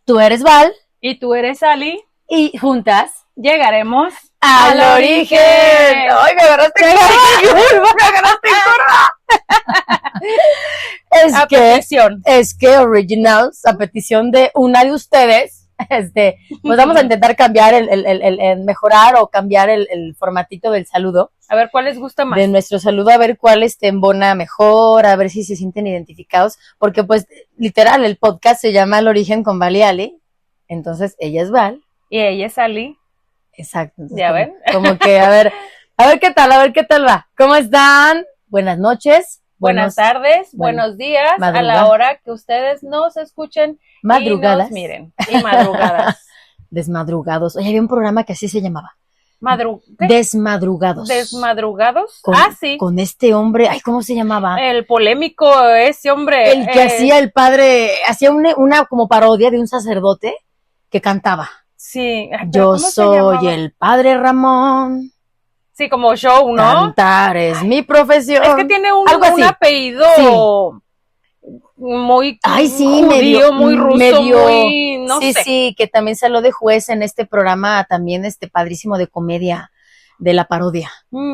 Tú eres Val. Y tú eres Ali. Y juntas llegaremos al origen. ¡Ay, me agarraste en curva! ¡Me agarraste en curva! Es que Originals, a petición de una de ustedes, pues vamos a intentar cambiar el mejorar o cambiar el formatito del saludo. A ver cuál les gusta más. De nuestro saludo, a ver cuál embona mejor, a ver si se sienten identificados, porque pues literal el podcast se llama El Origen con Val y Ali, entonces ella es Val. Y ella es Ali. Exacto. ¿Ya ven? Como que a ver qué tal va. ¿Cómo están? Buenas noches. Buenas tardes, buenos días, a la hora que ustedes nos escuchen. Madrugadas. Y nos miren. Y madrugadas. Desmadrugados. Oye, había un programa que así se llamaba. Desmadrugados. ¿Desmadrugados? Sí. Con este hombre, ay, ¿cómo se llamaba? El polémico, ese hombre. El que hacía el padre, hacía una como parodia de un sacerdote que cantaba. Sí. Yo soy el padre Ramón. Sí, como show, ¿no? Cantar es mi profesión. Es que tiene un apellido muy judío, muy ruso, muy, no sé. Sí, que también salió de juez en este programa, también padrísimo de comedia, de la parodia.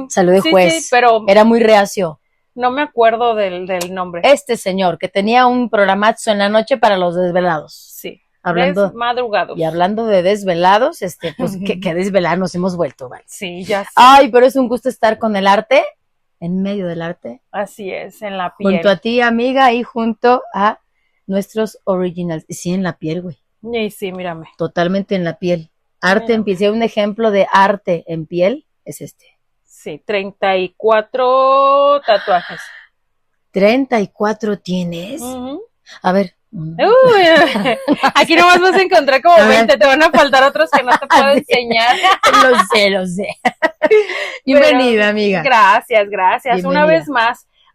Salió de juez, sí, pero era muy reacio. No me acuerdo del nombre. Este señor, que tenía un programazo en la noche para los desvelados. Sí. Desmadrugados. Y hablando de desvelados, pues que desvelar nos hemos vuelto, ¿vale? Sí, ya sé. Ay, pero es un gusto estar con el arte, en medio del arte. Así es, en la piel. Junto a ti, amiga, y junto a nuestros originals. Sí, en la piel, güey. Y sí, mírame. Totalmente en la piel. Arte en piel. Si hay un ejemplo de arte en piel, es este. Sí, 34 tatuajes. ¿34 tienes? A ver. Aquí nomás vas a encontrar como 20, te van a faltar otros que no te puedo enseñar. Lo sé. Bienvenida, amiga. Gracias. Bienvenida.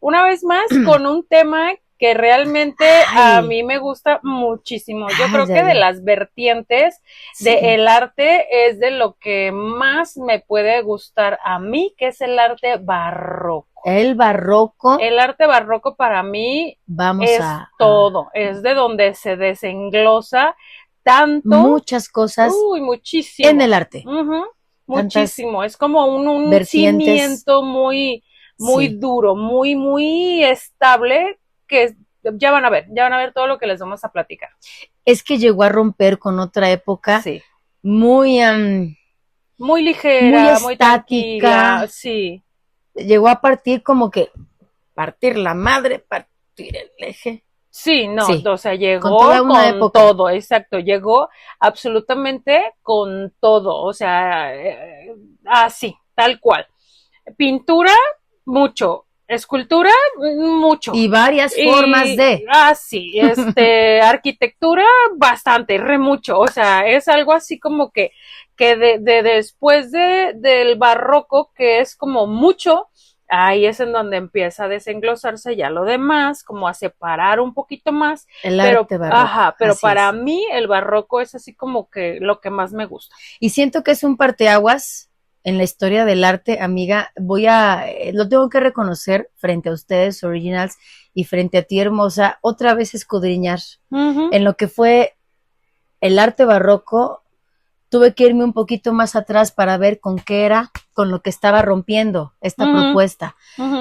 Una vez más con un tema que realmente a mí me gusta muchísimo. Yo creo que de las vertientes del arte es de lo que más me puede gustar a mí, que es el arte barroco. El barroco. El arte barroco para mí todo, es de donde se desenglosa tanto. Muchas cosas. Muchísimo. En el arte. Muchísimo. Es como un cimiento muy duro, muy estable, que ya van a ver todo lo que les vamos a platicar. Es que llegó a romper con otra época. Sí. Muy ligera, muy estática. Sí. Llegó a partir como que partir la madre, partir el eje. Sí, o sea, llegó con todo, exacto, llegó absolutamente con todo, o sea, así, tal cual. Pintura, mucho. Escultura, mucho. Y varias formas de. Sí, arquitectura, bastante, mucho. O sea, es algo así como que después del barroco, que es como mucho, ahí es en donde empieza a desenglosarse ya lo demás, como a separar un poquito más. El arte barroco. Pero para mí el barroco es así como que lo que más me gusta. Y siento que es un parteaguas en la historia del arte, amiga. Lo tengo que reconocer frente a ustedes, originals, y frente a ti, hermosa, otra vez escudriñar en lo que fue el arte barroco. Tuve que irme un poquito más atrás para ver con lo que estaba rompiendo esta propuesta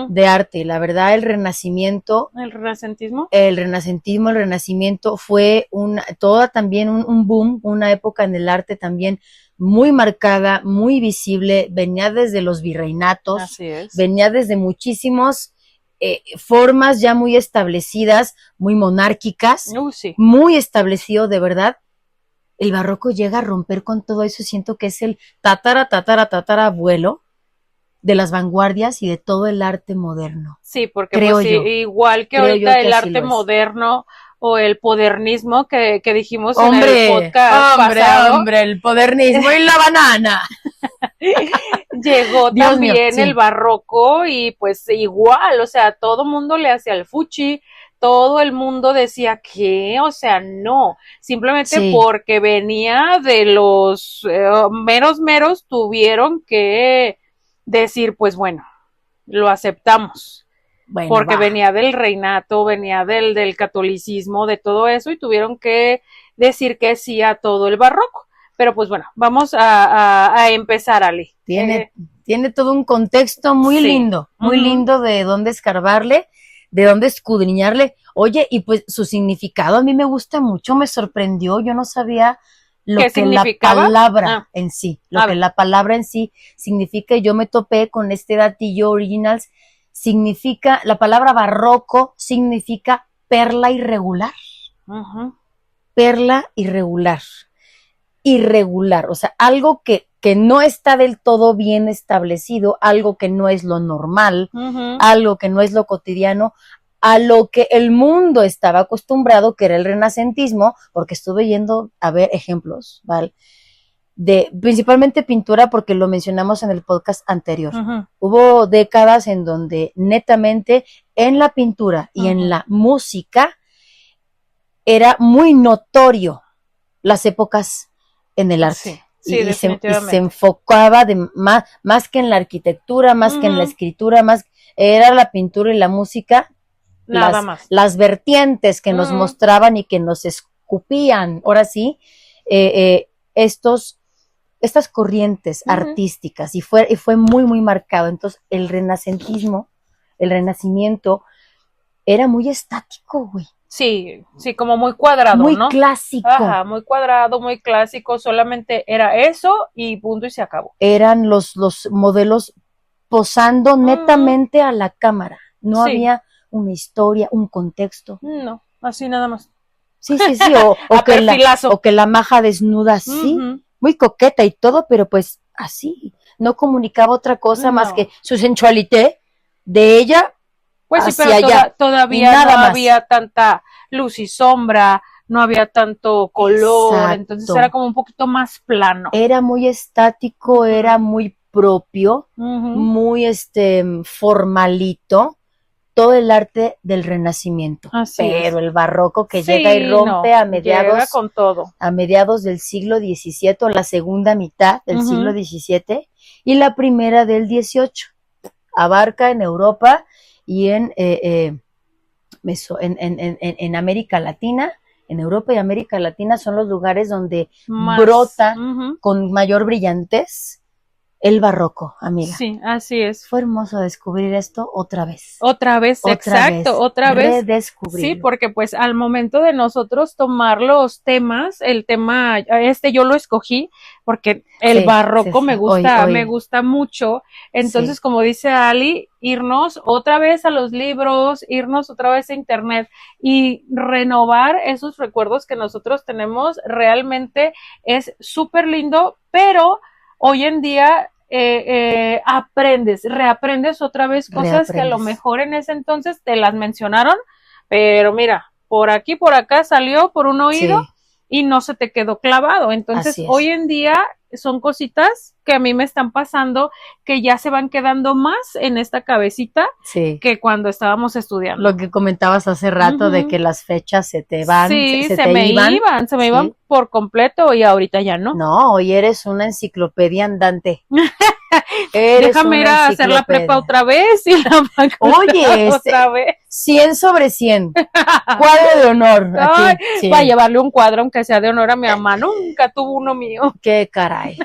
de arte. La verdad, el Renacimiento. ¿El renacentismo? El Renacimiento fue también un boom, una época en el arte también muy marcada, muy visible. Venía desde los virreinatos. Así es. Venía desde muchísimos formas ya muy establecidas, muy monárquicas, sí. Muy establecido, de verdad. El barroco llega a romper con todo eso. Siento que es el tatarabuelo de las vanguardias y de todo el arte moderno. Sí, porque igual que ahorita el arte moderno o el modernismo que dijimos en el podcast pasado. El modernismo y la banana. Llegó Dios también mío, el barroco y pues igual, o sea, todo mundo le hacía el fuchi. Todo el mundo decía que, o sea, no, simplemente porque venía de los meros, tuvieron que decir, pues bueno, lo aceptamos, porque venía del reinato, venía del catolicismo, de todo eso, y tuvieron que decir que sí a todo el barroco. Pero pues bueno, vamos a empezar, Ali. Tiene todo un contexto muy lindo, muy lindo de dónde escarbarle, de dónde escudriñarle. Oye, y pues su significado a mí me gusta mucho, me sorprendió, yo no sabía lo que la palabra en sí, la palabra en sí significa. Yo me topé con este datillo Originals, significa, la palabra barroco significa perla irregular. Perla irregular. Irregular, o sea, algo que no está del todo bien establecido, algo que no es lo normal, algo que no es lo cotidiano, a lo que el mundo estaba acostumbrado, que era el renacentismo, porque estuve yendo a ver ejemplos, ¿vale? De principalmente pintura, porque lo mencionamos en el podcast anterior. Hubo décadas en donde netamente en la pintura y en la música era muy notorio las épocas en el arte. Sí, y se enfocaba más que en la arquitectura, más que en la escritura, más era la pintura y la música, nada más. Las vertientes que nos mostraban y que nos escupían, ahora sí, estas corrientes artísticas, y fue muy, muy marcado. Entonces, el renacimiento, era muy estático, güey. Sí, como muy cuadrado, muy ¿no? Muy clásico. Ajá, muy cuadrado, muy clásico, solamente era eso y punto y se acabó. Eran los modelos posando netamente a la cámara, no había una historia, un contexto. No, así nada más. Sí, o que la maja desnuda, sí, muy coqueta y todo, pero pues así, no comunicaba otra cosa más que su sensualité de ella. Pues sí, pero todavía no había tanta luz y sombra, no había tanto color. Exacto. Entonces era como un poquito más plano. Era muy estático, era muy propio, muy formalito, todo el arte del Renacimiento. Pero el barroco que llega y rompe a mediados, llega con todo. A mediados del siglo XVII, o la segunda mitad del siglo XVII y la primera del XVIII. Abarca en Europa y en América Latina. En Europa y América Latina son los lugares donde brota con mayor brillantez el barroco, amiga. Sí, así es. Fue hermoso descubrir esto otra vez. Otra vez. Redescubrir. Sí, porque pues al momento de nosotros tomar los temas, el tema, yo lo escogí porque el barroco me gusta mucho. Entonces, como dice Ali, irnos otra vez a los libros, irnos otra vez a internet y renovar esos recuerdos que nosotros tenemos, realmente es súper lindo, pero hoy en día reaprendes otra vez cosas que a lo mejor en ese entonces te las mencionaron, pero mira, por aquí, por acá salió por un oído y no se te quedó clavado. Entonces, hoy en día son cositas que a mí me están pasando, que ya se van quedando más en esta cabecita que cuando estábamos estudiando. Lo que comentabas hace rato de que las fechas se te van, se me iban por completo y ahorita ya no. No, hoy eres una enciclopedia andante. Déjame ir a hacer la prepa otra vez y la Oye, otra vez. 100 sobre 100. Cuadro de honor. Aquí, va a llevarle un cuadro aunque sea de honor a mi mamá. Nunca tuvo uno mío. Qué caray.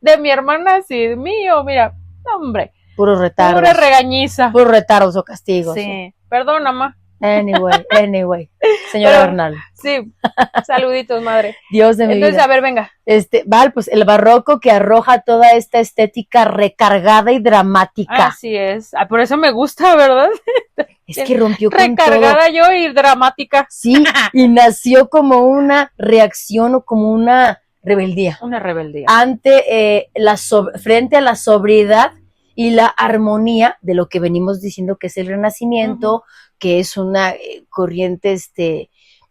De mi hermana sí, mío, mira, hombre. Puro retardos. Pura regañiza. Puro retardos o castigos. Sí, perdón, mamá. Anyway, señora Bernal. Sí, saluditos, madre. Dios de mi vida. Entonces, a ver, venga. Pues el barroco que arroja toda esta estética recargada y dramática. Así es. Por eso me gusta, ¿verdad? Es que rompió con todo. Recargada yo y dramática. Sí, y nació como una reacción o como una rebeldía. Una rebeldía. Frente a la sobriedad y la armonía de lo que venimos diciendo que es el Renacimiento, que es una corriente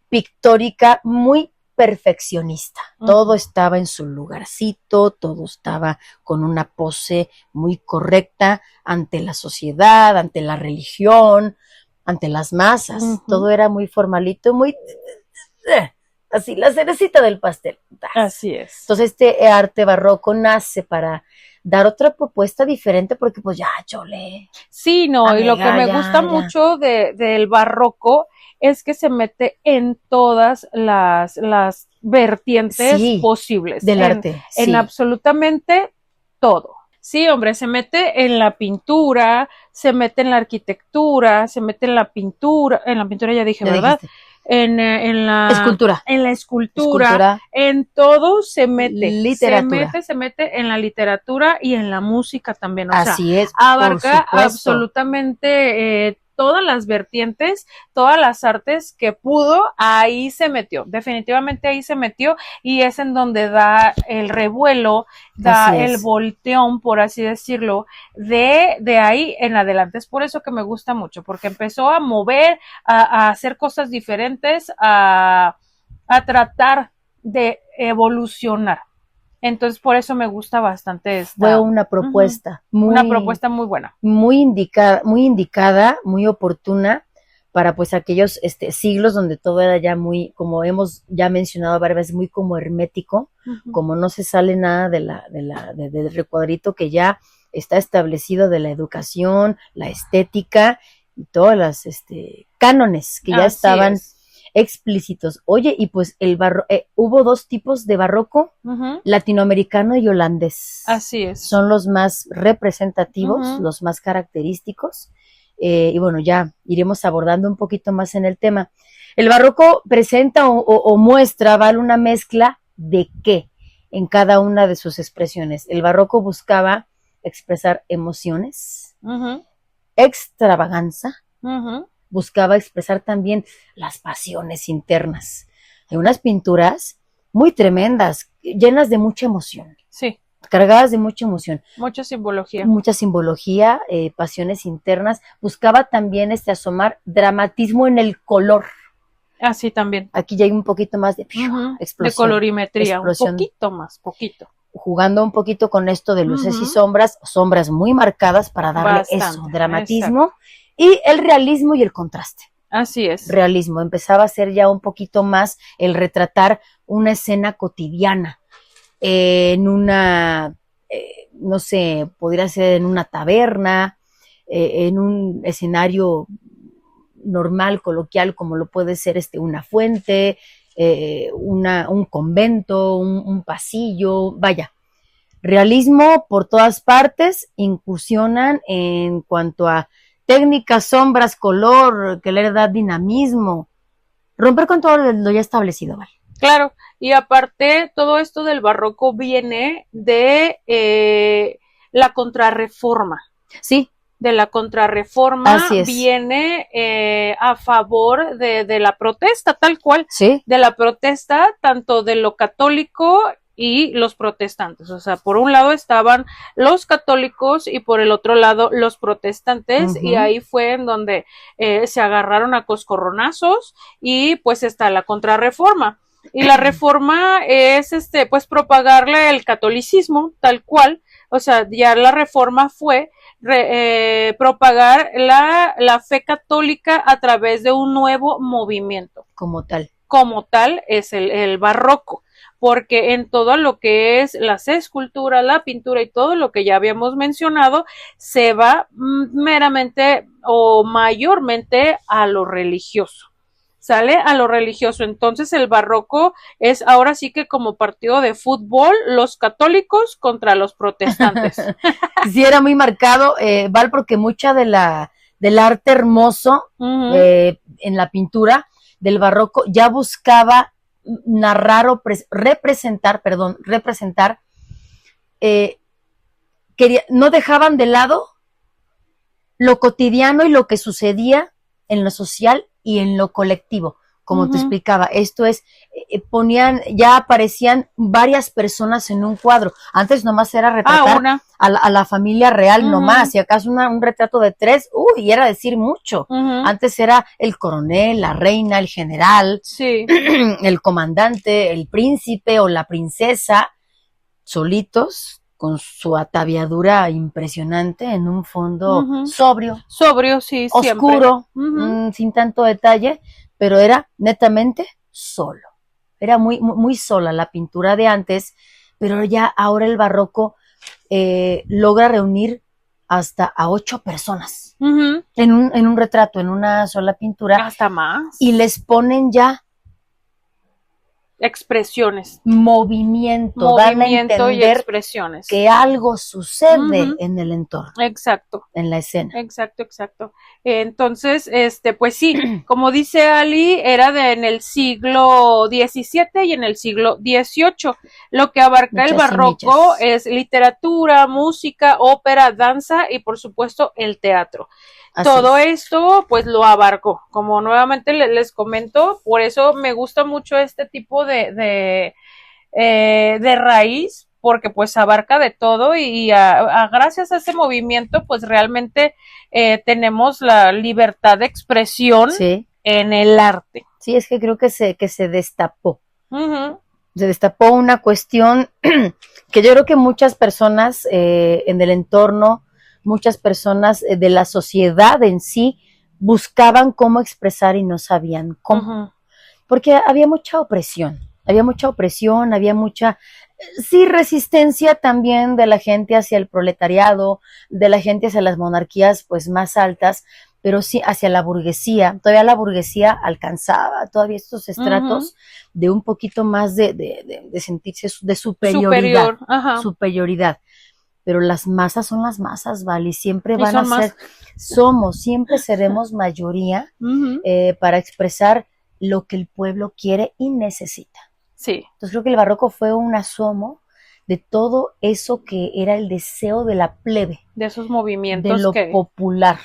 pictórica muy perfeccionista. Todo estaba en su lugarcito, todo estaba con una pose muy correcta ante la sociedad, ante la religión, ante las masas. Todo era muy formalito, muy así, la cerecita del pastel. Así es. Entonces arte barroco nace para dar otra propuesta diferente porque pues ya, chole. Sí, no, Amiga, y lo que me gusta mucho del barroco es que se mete en todas las vertientes posibles. Del arte, en absolutamente todo. Sí, hombre, se mete en la pintura, se mete en la arquitectura, se mete en la pintura ya dije, ¿verdad? En la escultura. En la escultura, en todo se mete. Literatura. Se mete en la literatura y en la música también. O Así sea, es, abarca absolutamente todas las vertientes, todas las artes que pudo, ahí se metió. Definitivamente ahí se metió y es en donde da el revuelo, da el volteón, por así decirlo, de ahí en adelante. Es por eso que me gusta mucho, porque empezó a mover, a hacer cosas diferentes, a tratar de evolucionar. Entonces, por eso me gusta bastante esta. Fue una propuesta una propuesta muy buena. Muy indicada, muy oportuna para pues aquellos siglos donde todo era ya muy, como hemos ya mencionado varias veces, muy como hermético, como no se sale nada del recuadrito que ya está establecido de la educación, la estética y todas las cánones que ya estaban explícitos. Oye, y pues hubo dos tipos de barroco, latinoamericano y holandés. Así es. Son los más representativos, los más característicos, y bueno, ya iremos abordando un poquito más en el tema. El barroco presenta o muestra, ¿vale? Una mezcla de qué en cada una de sus expresiones. El barroco buscaba expresar emociones, extravaganza, buscaba expresar también las pasiones internas. Hay unas pinturas muy tremendas, llenas de mucha emoción. Sí. Cargadas de mucha emoción. Mucha simbología. Mucha simbología, pasiones internas. Buscaba también asomar dramatismo en el color. Así también. Aquí ya hay un poquito más de explosión. De colorimetría, explosión. Un poquito más, poquito. Jugando un poquito con esto de luces y sombras muy marcadas para darle dramatismo. Exacto. Y el realismo y el contraste. Así es. Realismo. Empezaba a ser ya un poquito más el retratar una escena cotidiana en una, no sé, podría ser en una taberna, en un escenario normal, coloquial, como lo puede ser una fuente, un convento, un pasillo, vaya. Realismo por todas partes, incursionan en cuanto a técnicas, sombras, color, que le da dinamismo, romper con todo lo ya establecido, ¿vale? Claro, y aparte todo esto del barroco viene de la contrarreforma. Sí. De la contrarreforma viene a favor de la protesta, tal cual. Sí. De la protesta, tanto de lo católico y los protestantes. O sea, por un lado estaban los católicos y por el otro lado los protestantes, y ahí fue en donde se agarraron a coscorronazos, y pues está la contrarreforma. Y la reforma es pues propagarle el catolicismo tal cual. O sea, ya la reforma fue propagar la fe católica a través de un nuevo movimiento. Como tal. Como tal es el barroco, porque en todo lo que es las esculturas, la pintura y todo lo que ya habíamos mencionado, se va meramente o mayormente a lo religioso. Sale a lo religioso. Entonces el barroco es ahora sí que como partido de fútbol, los católicos contra los protestantes. Sí, era muy marcado, Val, porque mucha del arte hermoso en la pintura del barroco ya buscaba narrar o representar, no dejaban de lado lo cotidiano y lo que sucedía en lo social y en lo colectivo, como te explicaba. Esto es, ya aparecían varias personas en un cuadro. Antes nomás era retratar a la familia real nomás, si acaso un retrato de 3, y era decir mucho. Antes era el coronel, la reina, el general, el comandante, el príncipe o la princesa, solitos, con su ataviadura impresionante en un fondo sobrio, sí, oscuro, sin tanto detalle, pero era netamente solo. Era muy, muy sola la pintura de antes, pero ya ahora el barroco logra reunir hasta a 8 personas en un retrato, en una sola pintura. Hasta más. Y les ponen ya expresiones, movimiento dan a entender y expresiones, que algo sucede en el entorno, exacto, en la escena, exacto. Entonces, pues sí, como dice Ali, era en el siglo XVII y en el siglo XVIII. Lo que abarca el barroco es literatura, música, ópera, danza y por supuesto el teatro. Así todo esto pues lo abarcó, como nuevamente les comento, por eso me gusta mucho este tipo de raíz, porque pues abarca de todo y gracias a ese movimiento pues realmente tenemos la libertad de expresión en el arte. Sí, es que creo que se destapó. Se destapó una cuestión que yo creo que muchas personas en el entorno, muchas personas de la sociedad en sí buscaban cómo expresar y no sabían cómo. Porque había mucha opresión, había mucha, sí, resistencia también de la gente hacia el proletariado, de la gente hacia las monarquías pues más altas, pero sí hacia la burguesía. Todavía la burguesía alcanzaba todavía estos estratos de un poquito más de sentirse de superioridad. Pero las masas son las masas, ¿vale? Y siempre van a ser, siempre seremos mayoría para expresar lo que el pueblo quiere y necesita. Sí. Entonces creo que el barroco fue un asomo de todo eso que era el deseo de la plebe. De esos movimientos. De lo popular,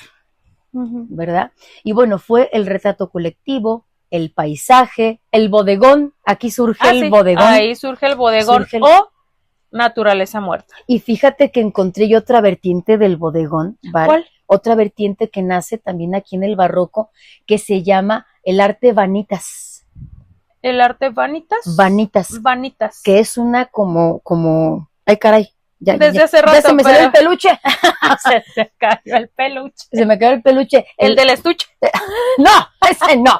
¿verdad? Y bueno, fue el retrato colectivo, el paisaje, el bodegón, aquí surge el bodegón. Ahí surge el bodegón o naturaleza muerta. Y fíjate que encontré yo otra vertiente del bodegón, ¿vale? ¿Cuál? Otra vertiente que nace también aquí en el barroco, que se llama el arte vanitas. ¿El arte vanitas? Vanitas. Que es una como, ay caray. Desde hace rato. Ya se me salió el peluche. Se cayó el peluche. Se me cayó el peluche. ¿El del estuche? No, ese no.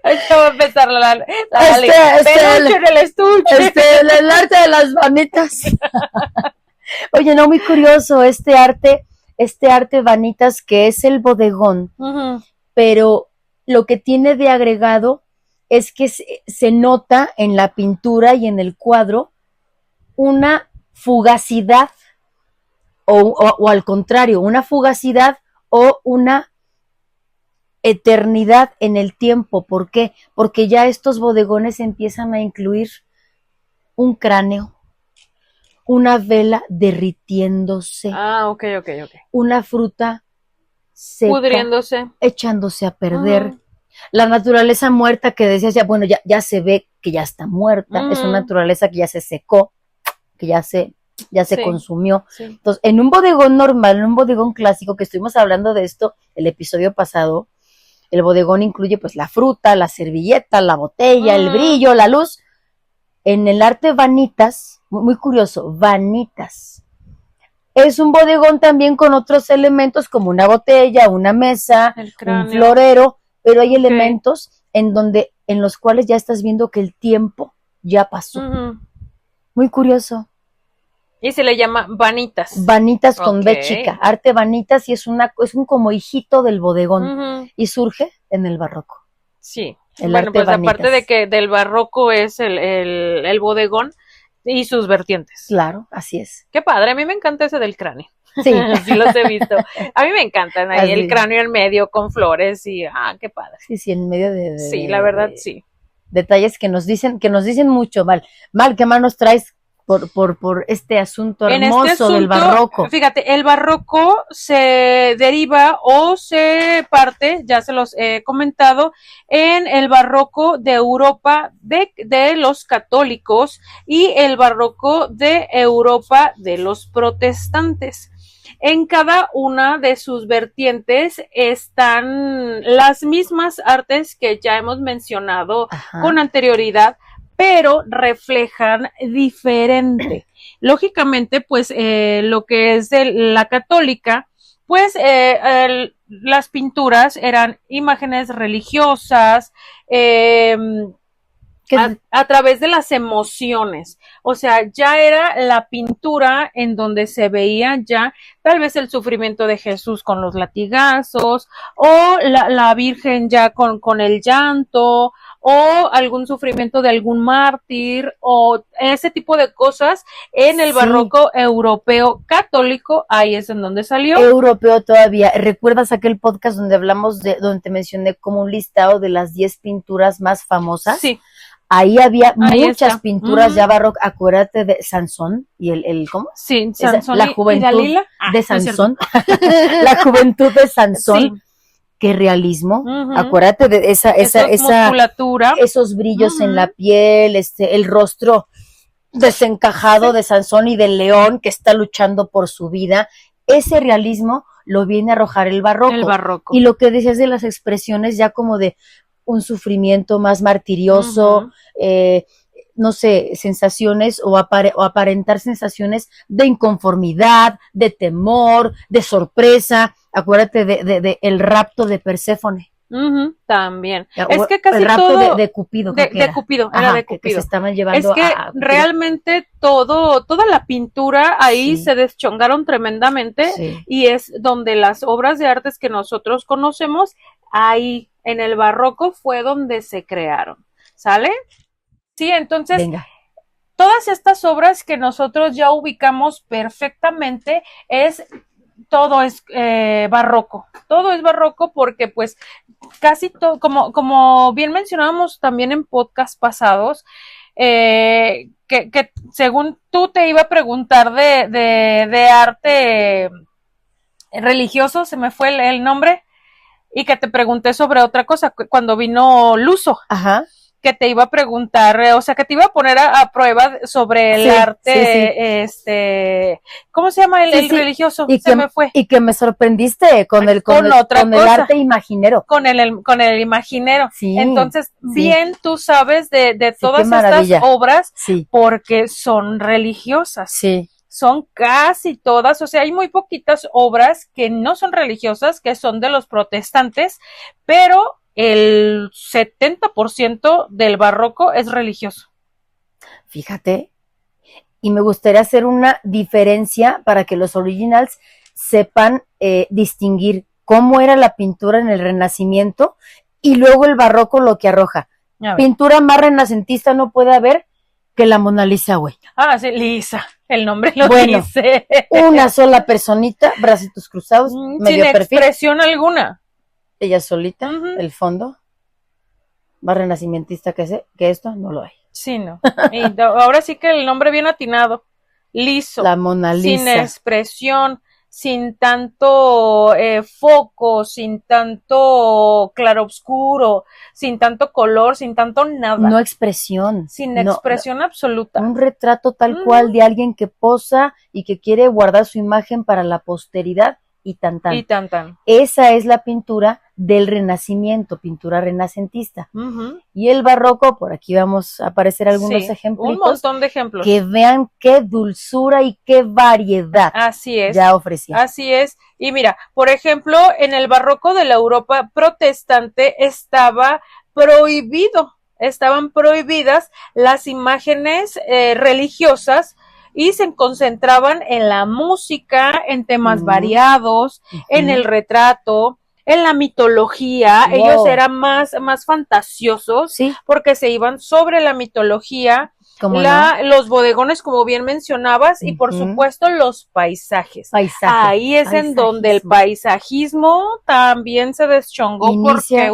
Ahorita va a empezar peluche en el estuche. El arte de las vanitas. Oye, no, muy curioso este arte vanitas que es el bodegón, pero lo que tiene de agregado es que se nota en la pintura y en el cuadro una fugacidad o al contrario, una fugacidad o una eternidad en el tiempo. ¿Por qué? Porque ya estos bodegones empiezan a incluir un cráneo, una vela derritiéndose. Ok. Una fruta seca, pudriéndose, echándose a perder. La naturaleza muerta que decías, ya se ve que ya está muerta. Es una naturaleza que ya se secó, que ya se consumió. Sí. Entonces, en un bodegón normal, en un bodegón clásico, que estuvimos hablando de esto el episodio pasado, el bodegón incluye pues la fruta, la servilleta, la botella, el brillo, la luz. En el arte vanitas, muy curioso, vanitas. Es un bodegón también con otros elementos como una botella, una mesa, un florero, pero hay elementos en los cuales ya estás viendo que el tiempo ya pasó. Muy curioso. Y se le llama vanitas. Vanitas con B chica, arte vanitas, y es un como hijito del bodegón, y surge en el barroco. Sí. Bueno, pues vanitas. Aparte de que del barroco es el bodegón y sus vertientes. Claro, así es. Qué padre, a mí me encanta ese del cráneo. Sí. Sí los he visto. A mí me encantan ahí el cráneo en medio con flores y qué padre. Sí, en medio sí, la verdad, sí. Detalles que nos dicen mucho. Mal, ¿qué más nos traes por este asunto hermoso del barroco? Fíjate, el barroco se deriva o se parte, ya se los he comentado, en el barroco de Europa de los católicos y el barroco de Europa de los protestantes. En cada una de sus vertientes están las mismas artes que ya hemos mencionado con anterioridad, pero reflejan diferente. Lógicamente, pues lo que es de la católica, pues las pinturas eran imágenes religiosas, a través de las emociones. O sea, ya era la pintura en donde se veía ya tal vez el sufrimiento de Jesús con los latigazos, o la Virgen ya con el llanto, o algún sufrimiento de algún mártir, o ese tipo de cosas en el barroco europeo católico. Ahí es en donde salió. Europeo todavía. ¿Recuerdas aquel podcast donde hablamos donde te mencioné como un listado de las 10 pinturas más famosas? Sí. Ahí había muchas pinturas ya barrocas. Acuérdate de Sansón y el ¿cómo? Sí, Sansón la juventud y Dalila. De Sansón. La juventud de Sansón. Sí. Qué realismo. Acuérdate de esa musculatura, esos brillos en la piel, el rostro desencajado de Sansón y del león que está luchando por su vida. Ese realismo lo viene a arrojar el barroco. El barroco. Y lo que decías de las expresiones ya como de un sufrimiento más martirioso, no sé, sensaciones o aparentar sensaciones de inconformidad, de temor, de sorpresa. Acuérdate de el rapto de Perséfone. También. Es que casi el rapto todo de Cupido. De Cupido, era de Cupido. Que se estaban llevando es que realmente toda la pintura ahí se deschongaron tremendamente y es donde las obras de artes que nosotros conocemos, ahí en el barroco fue donde se crearon. ¿Sale? Sí, entonces, venga. Todas estas obras que nosotros ya ubicamos perfectamente todo es barroco. Todo es barroco porque pues casi todo, como bien mencionábamos también en podcast pasados, que según tú te iba a preguntar de arte religioso, se me fue el nombre, y que te pregunté sobre otra cosa cuando vino Luso. Ajá. Que te iba a preguntar, o sea, que te iba a poner a prueba sobre el arte, ¿cómo se llama el religioso? Y se me fue. Y que me sorprendiste con el arte imaginero. Con el imaginero. Sí, entonces, bien tú sabes de todas estas obras porque son religiosas. Sí. Son casi todas, o sea, hay muy poquitas obras que no son religiosas, que son de los protestantes, pero el 70% del barroco es religioso. Fíjate, y me gustaría hacer una diferencia para que los originals sepan distinguir cómo era la pintura en el Renacimiento y luego el barroco lo que arroja. Pintura más renacentista no puede haber que la Mona Lisa, güey. Ah, sí, Lisa, el nombre lo dice. Una sola personita, bracitos cruzados, medio sin perfil. Expresión alguna. Ella solita, el fondo, más renacimientista que esto, no lo hay. Sí, no. Y ahora sí que el nombre bien atinado, liso. La Mona Lisa. Sin expresión, sin tanto foco, sin tanto claroscuro, sin tanto color, sin tanto nada. No expresión. Sin expresión absoluta. Un retrato tal cual de alguien que posa y que quiere guardar su imagen para la posteridad. Y tan tan. Y tan tan. Esa es la pintura del Renacimiento, pintura renacentista. Y el barroco, por aquí vamos a aparecer algunos ejemplos. Un montón de ejemplos. Que vean qué dulzura y qué variedad. Así es. Ya ofrecía. Así es. Y mira, por ejemplo, en el barroco de la Europa protestante estaban prohibidas las imágenes religiosas, y se concentraban en la música, en temas variados, en el retrato, en la mitología. Ellos eran más fantasiosos, porque se iban sobre la mitología, los bodegones, como bien mencionabas, y por supuesto los paisajes. Ahí es en donde el paisajismo también se deschongó. Porque,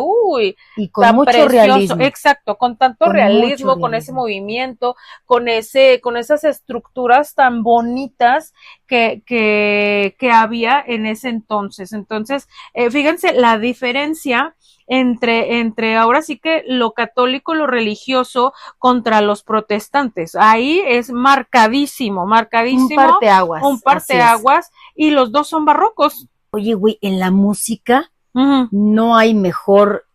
y con mucho realismo. Exacto, con tanto realismo, con ese movimiento, con esas estructuras tan bonitas que había en ese entonces. Entonces, fíjense la diferencia entre ahora sí que lo católico, lo religioso contra los protestantes. Ahí es marcadísimo. Un parteaguas, y los dos son barrocos. Oye, güey, en la música no hay mejor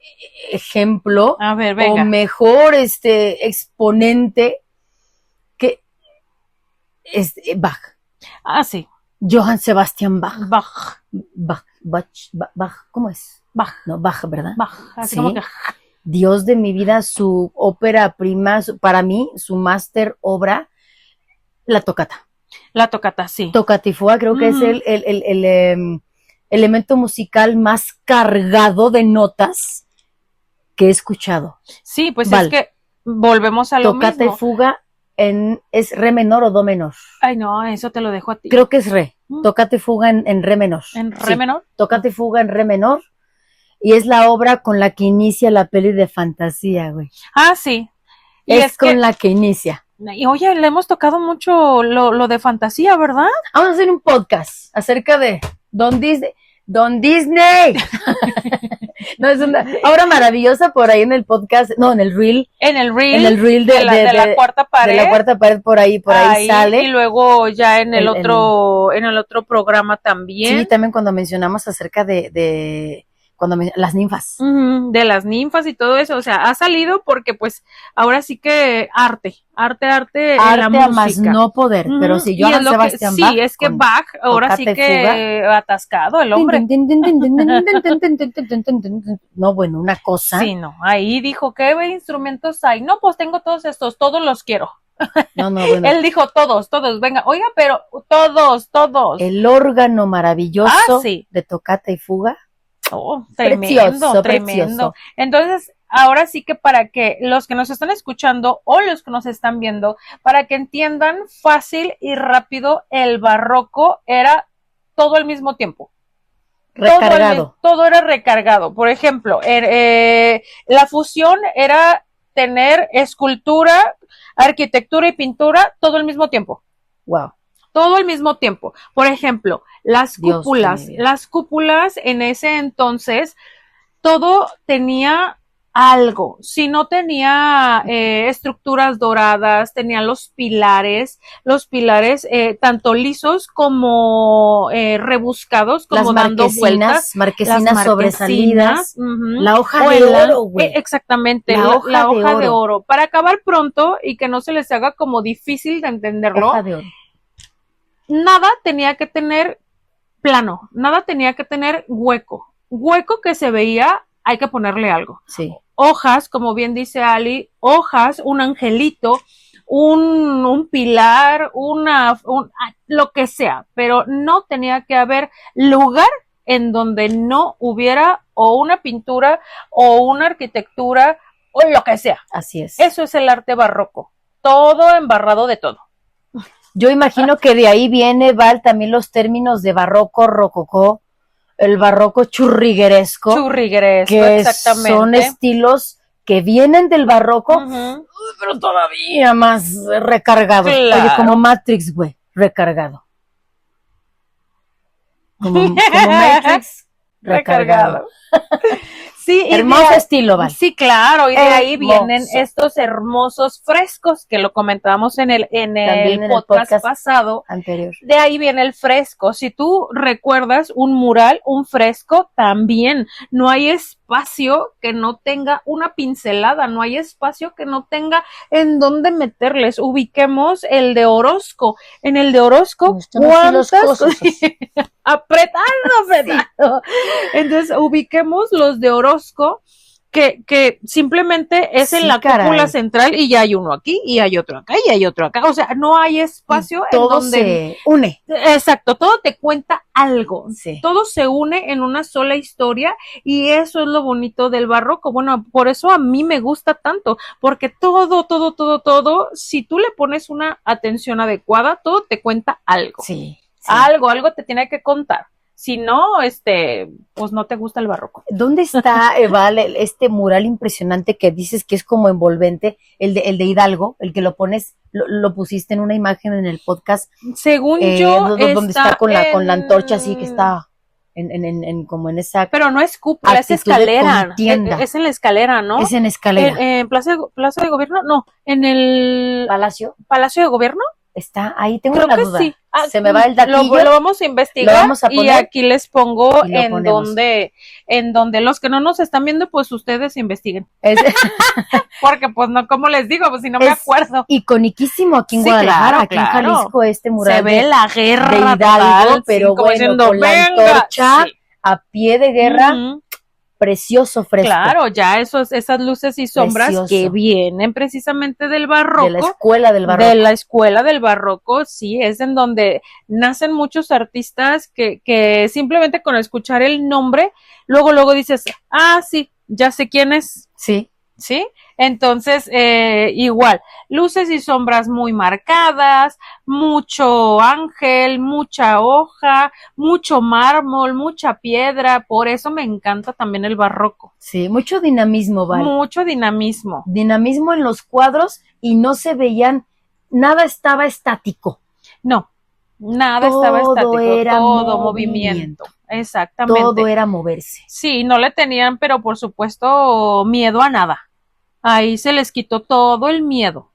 ejemplo o mejor exponente que Bach. Ah, sí. Johann Sebastian Bach. Bach, ¿cómo es? Bach. No, Bach, ¿verdad? Bach, así ¿Sí? como que Dios de mi vida, su ópera prima, para mí, su máster obra, la tocata. La tocata, sí. Tocata y fuga creo que es el elemento musical más cargado de notas que he escuchado. Sí, pues es que volvemos a lo mismo. Tocata y fuga ¿es re menor o do menor? Ay, no, eso te lo dejo a ti. Creo que es re. Tocata y fuga en re menor. ¿En re menor? Tocata y fuga en re menor. Y es la obra con la que inicia la peli de fantasía, güey. Ah, sí. Y es con la que inicia. Y oye, le hemos tocado mucho lo de fantasía, ¿verdad? Vamos a hacer un podcast acerca de Don Disney. ¡Don Disney! No, es una obra maravillosa por ahí en el podcast, no, en el reel. En el reel de la cuarta pared. De la cuarta pared por ahí sale. Y luego ya en el otro programa también. Sí, también cuando mencionamos acerca de las ninfas. De las ninfas y todo eso, o sea, ha salido porque pues ahora sí que arte en la música. Más no poder, pero si Johann Sebastian Bach. Sí, es que Bach ahora sí que atascado el hombre. No, bueno, una cosa. Sí, no, ahí dijo, ¿qué instrumentos hay? No, pues tengo todos estos, todos los quiero. No, bueno. Él dijo todos, venga, oiga, pero todos. El órgano maravilloso de tocata y fuga. Oh, tremendo. Entonces, ahora sí que para que los que nos están escuchando o los que nos están viendo, para que entiendan fácil y rápido, el barroco era todo al mismo tiempo. Recargado. Todo era recargado. Por ejemplo, la fusión era tener escultura, arquitectura y pintura todo al mismo tiempo. Wow. Todo al mismo tiempo. Por ejemplo, las cúpulas en ese entonces, todo tenía algo. Si no tenía estructuras doradas, tenía los pilares tanto lisos como rebuscados, como dando vueltas. Marquesinas sobresalidas. La hoja de oro, güey. Exactamente, la hoja de oro. Para acabar pronto y que no se les haga como difícil de entenderlo. Hoja de oro. Nada tenía que tener plano, nada tenía que tener hueco que se veía, hay que ponerle algo. Sí. Hojas, como bien dice Ali, hojas, un angelito, un pilar, lo que sea, pero no tenía que haber lugar en donde no hubiera o una pintura o una arquitectura o lo que sea. Así es. Eso es el arte barroco, todo embarrado de todo. Yo imagino que de ahí viene, Val, también los términos de barroco, rococó, el barroco churrigueresco. Que exactamente. Son estilos que vienen del barroco, pero todavía más recargados. Claro. Oye, como Matrix, güey, recargado. Como Matrix, recargado. Sí, hermoso estilo, Val. Sí, claro, y de ahí vienen estos hermosos frescos que lo comentábamos en el podcast pasado anterior. De ahí viene el fresco. Si tú recuerdas un mural, un fresco, también no hay espacio que no tenga una pincelada, no hay espacio que no tenga en dónde meterles. Ubiquemos el de Orozco. En el de Orozco, ¿cuántas cosas? Apretándose. Sí. Entonces, ubiquemos los de Orozco, que simplemente es en la cúpula central y ya hay uno aquí y hay otro acá y hay otro acá. O sea, no hay espacio en donde se une. Exacto, todo te cuenta algo. Sí. Todo se une en una sola historia y eso es lo bonito del barroco. Bueno, por eso a mí me gusta tanto, porque todo, si tú le pones una atención adecuada, todo te cuenta algo. Sí. Algo te tiene que contar. Si no, pues no te gusta el barroco. ¿Dónde está, Val, este mural impresionante que dices que es como envolvente, el de Hidalgo, el que lo pones, lo pusiste en una imagen en el podcast? Según yo, donde está con la antorcha así que está como en esa. Pero no es cúpula, es escalera. Es en la escalera, ¿no? Es en escalera. ¿En Plaza de Gobierno? No, en el Palacio de Gobierno. Está, ahí tengo Creo la que duda. Sí. Se me va el datillo. Lo vamos a investigar. Lo vamos a poner, y aquí les pongo en donde los que no nos están viendo, pues ustedes investiguen. Porque pues no, como les digo, pues si no me acuerdo. Iconiquísimo aquí en Guadalajara, aquí en Jalisco, este mural. Se ve la guerra de Hidalgo, total, pero bueno, diciendo, con la antorcha a pie de guerra. precioso fresco. Claro, ya esas luces y sombras Precioso. que vienen precisamente del barroco. De la escuela del barroco. De la escuela del barroco, sí, es en donde nacen muchos artistas que simplemente con escuchar el nombre, luego dices, sí, ya sé quién es. Sí. ¿Sí? Entonces, igual, luces y sombras muy marcadas, mucho ángel, mucha hoja, mucho mármol, mucha piedra, por eso me encanta también el barroco. Sí, mucho dinamismo, ¿vale? Mucho dinamismo. Dinamismo en los cuadros y no se veían, nada estaba estático. No, nada estaba estático, Era todo movimiento. Exactamente. Todo era moverse. Sí, no le tenían, pero por supuesto, miedo a nada. Ahí se les quitó todo el miedo.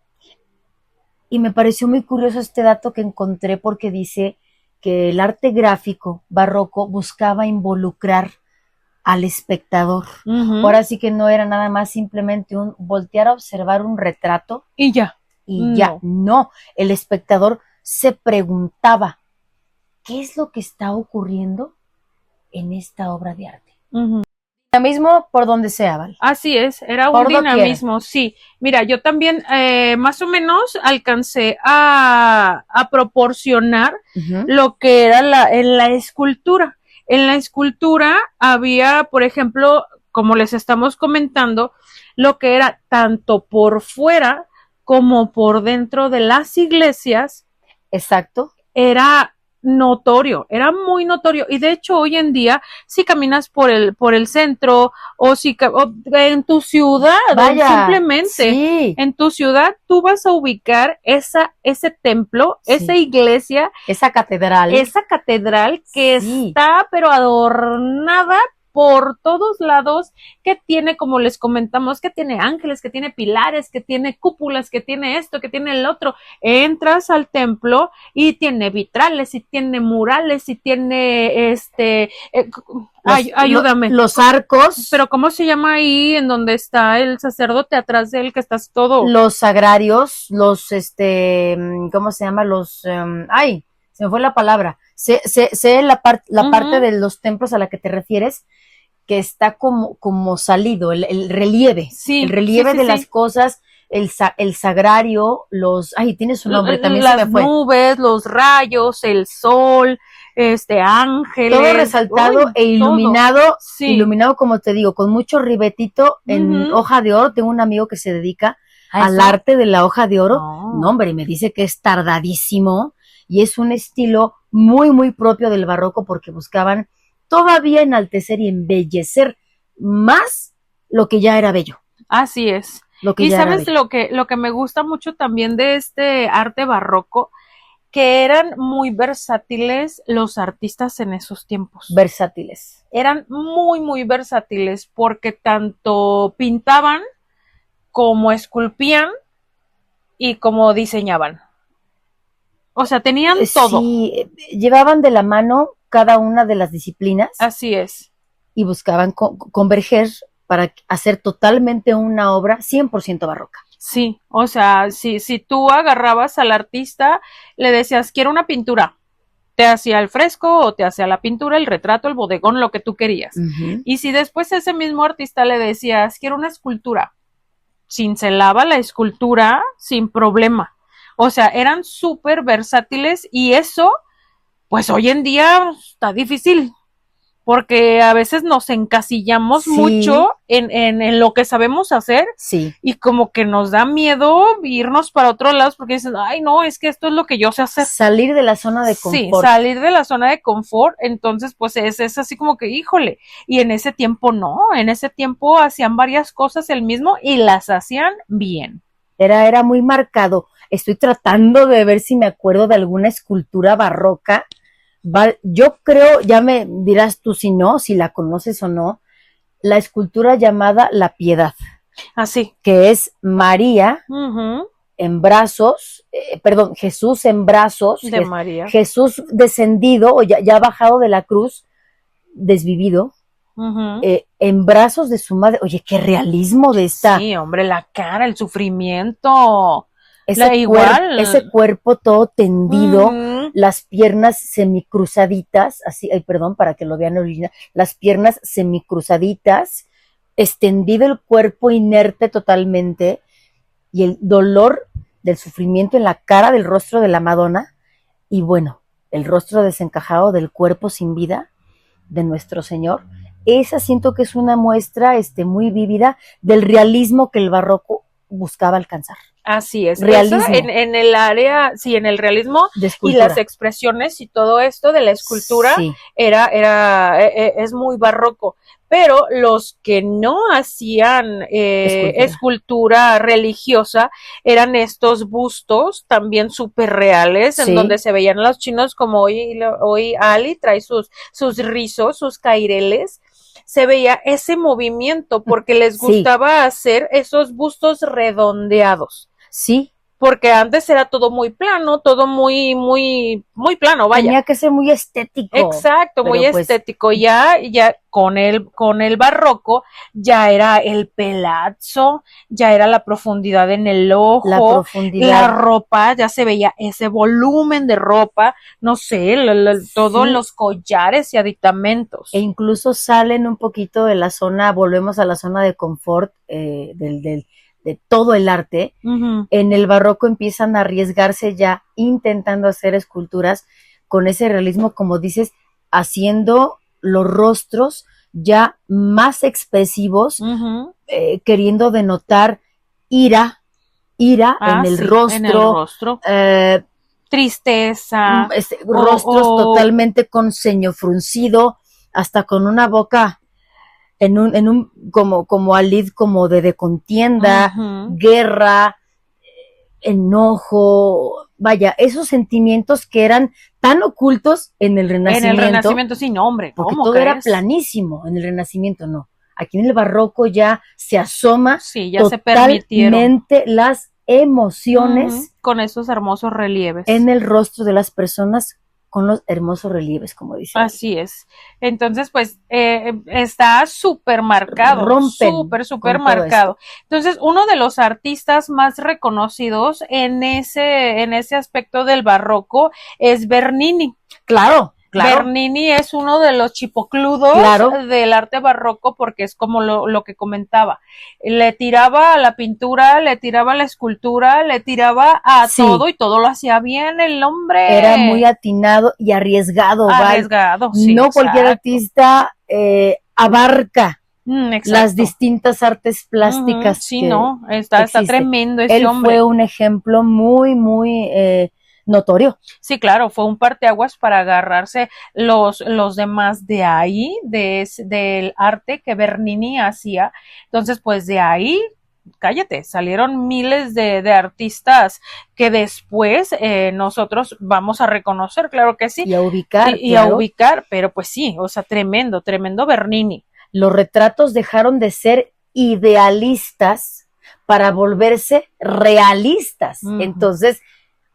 Y me pareció muy curioso este dato que encontré porque dice que el arte gráfico barroco buscaba involucrar al espectador. Ahora sí que no era nada más simplemente un voltear a observar un retrato. Y ya. No, el espectador se preguntaba, ¿qué es lo que está ocurriendo en esta obra de arte? Dinamismo por donde sea, ¿vale? Así es, era un dinamismo, sí. Mira, yo también más o menos alcancé a proporcionar lo que era en la escultura. En la escultura había, por ejemplo, como les estamos comentando, lo que era tanto por fuera como por dentro de las iglesias. Exacto. Era notorio, era muy notorio, y de hecho hoy en día si caminas por el centro o en tu ciudad, simplemente en tu ciudad tú vas a ubicar ese templo, esa iglesia, esa catedral que está pero adornada por todos lados, que tiene, como les comentamos, que tiene ángeles, que tiene pilares, que tiene cúpulas, que tiene esto, que tiene el otro. Entras al templo y tiene vitrales, y tiene murales, y tiene ayúdame. Los arcos. Pero ¿cómo se llama ahí en donde está el sacerdote atrás de él, que estás todo? Los sagrarios, ¿cómo se llama? Se me fue la palabra. Sé la parte de los templos a la que te refieres, que está como salido, el relieve. El relieve de las cosas, el sagrario, tiene su nombre, también se me fue. Las nubes, los rayos, el sol, ángeles. Todo resaltado e iluminado, iluminado, como te digo, con mucho ribetito en hoja de oro. Tengo un amigo que se dedica al arte de la hoja de oro. No, hombre, y me dice que es tardadísimo y es un estilo muy, muy propio del barroco, porque buscaban todavía enaltecer y embellecer más lo que ya era bello. Así es. Y sabes lo que me gusta mucho también de este arte barroco, que eran muy versátiles los artistas en esos tiempos. Versátiles. Eran muy, muy versátiles, porque tanto pintaban como esculpían y como diseñaban. O sea, tenían todo. Sí, llevaban de la mano cada una de las disciplinas. Así es. Y buscaban converger para hacer totalmente una obra 100% barroca. Sí, o sea, si tú agarrabas al artista, le decías, quiero una pintura, te hacía el fresco o te hacía la pintura, el retrato, el bodegón, lo que tú querías. Y si después ese mismo artista le decías, quiero una escultura, cincelaba la escultura sin problema. O sea, eran súper versátiles, y eso, pues hoy en día está difícil, porque a veces nos encasillamos mucho en lo que sabemos hacer, y como que nos da miedo irnos para otros lados, porque dices, ay no, es que esto es lo que yo sé hacer. Salir de la zona de confort. Sí, salir de la zona de confort. Entonces pues es así como que, híjole, y en ese tiempo no, en ese tiempo hacían varias cosas el mismo y las hacían bien. Era muy marcado. Estoy tratando de ver si me acuerdo de alguna escultura barroca. Yo creo, ya me dirás tú si la conoces o no, la escultura llamada La Piedad. Así. Que es María en brazos, Jesús en brazos de María. Jesús descendido o ya bajado de la cruz, desvivido, en brazos de su madre. Oye, qué realismo de esta. Sí, hombre, la cara, el sufrimiento. Ese cuerpo todo tendido, las piernas semicruzaditas, así, perdón, para que lo vean original, las piernas semicruzaditas, extendido el cuerpo inerte totalmente, y el dolor del sufrimiento en la cara del rostro de la Madonna, y bueno, el rostro desencajado del cuerpo sin vida de nuestro Señor. Esa siento que es una muestra muy vívida del realismo que el barroco buscaba alcanzar. Así es. Realismo. En el área, sí, en el realismo y las expresiones y todo esto de la escultura sí. es muy barroco. Pero los que no hacían escultura religiosa eran estos bustos también súper reales, en donde se veían los chinos, como hoy Ali trae sus rizos, sus caireles. Se veía ese movimiento porque les gustaba hacer esos bustos redondeados. Sí. Porque antes era todo muy plano, todo muy plano, vaya. Tenía que ser muy estético. Exacto, muy estético. Ya con el barroco ya era el pelazo, ya era la profundidad en el ojo, la profundidad. La ropa, ya se veía ese volumen de ropa, no sé, todos los collares y aditamentos. E incluso salen un poquito de la zona, volvemos a la zona de confort de todo el arte. Uh-huh. En el barroco empiezan a arriesgarse ya intentando hacer esculturas con ese realismo, como dices, haciendo los rostros ya más expresivos, uh-huh. Queriendo denotar ira en el rostro, tristeza, rostros totalmente con ceño fruncido, hasta con una boca en un como alid como de contienda, uh-huh. guerra, enojo, vaya, esos sentimientos que eran tan ocultos en el Renacimiento. En el Renacimiento, sí, no, hombre, porque todo era planísimo, en el Renacimiento no. Aquí en el Barroco ya se asoma totalmente las emociones, uh-huh, con esos hermosos relieves en el rostro de las personas, con los hermosos relieves, como dice. Así es. Entonces, pues, está súper marcado. Súper marcado. Entonces, uno de los artistas más reconocidos en ese aspecto del barroco es Bernini. Claro. Bernini es uno de los chipocludos del arte barroco, porque es como lo que comentaba. Le tiraba a la pintura, le tiraba a la escultura, le tiraba a todo, y todo lo hacía bien el hombre. Era muy atinado y arriesgado. Sí, no cualquier artista abarca las distintas artes plásticas. Sí, está tremendo ese hombre. Él fue un ejemplo muy, muy notorio. Sí, claro, fue un parteaguas para agarrarse los demás de ahí, del arte que Bernini hacía. Entonces, pues de ahí, cállate, salieron miles de artistas que después nosotros vamos a reconocer, claro que sí. Y a ubicar. A ubicar, pero pues sí, o sea, tremendo Bernini. Los retratos dejaron de ser idealistas para volverse realistas. Uh-huh. Entonces,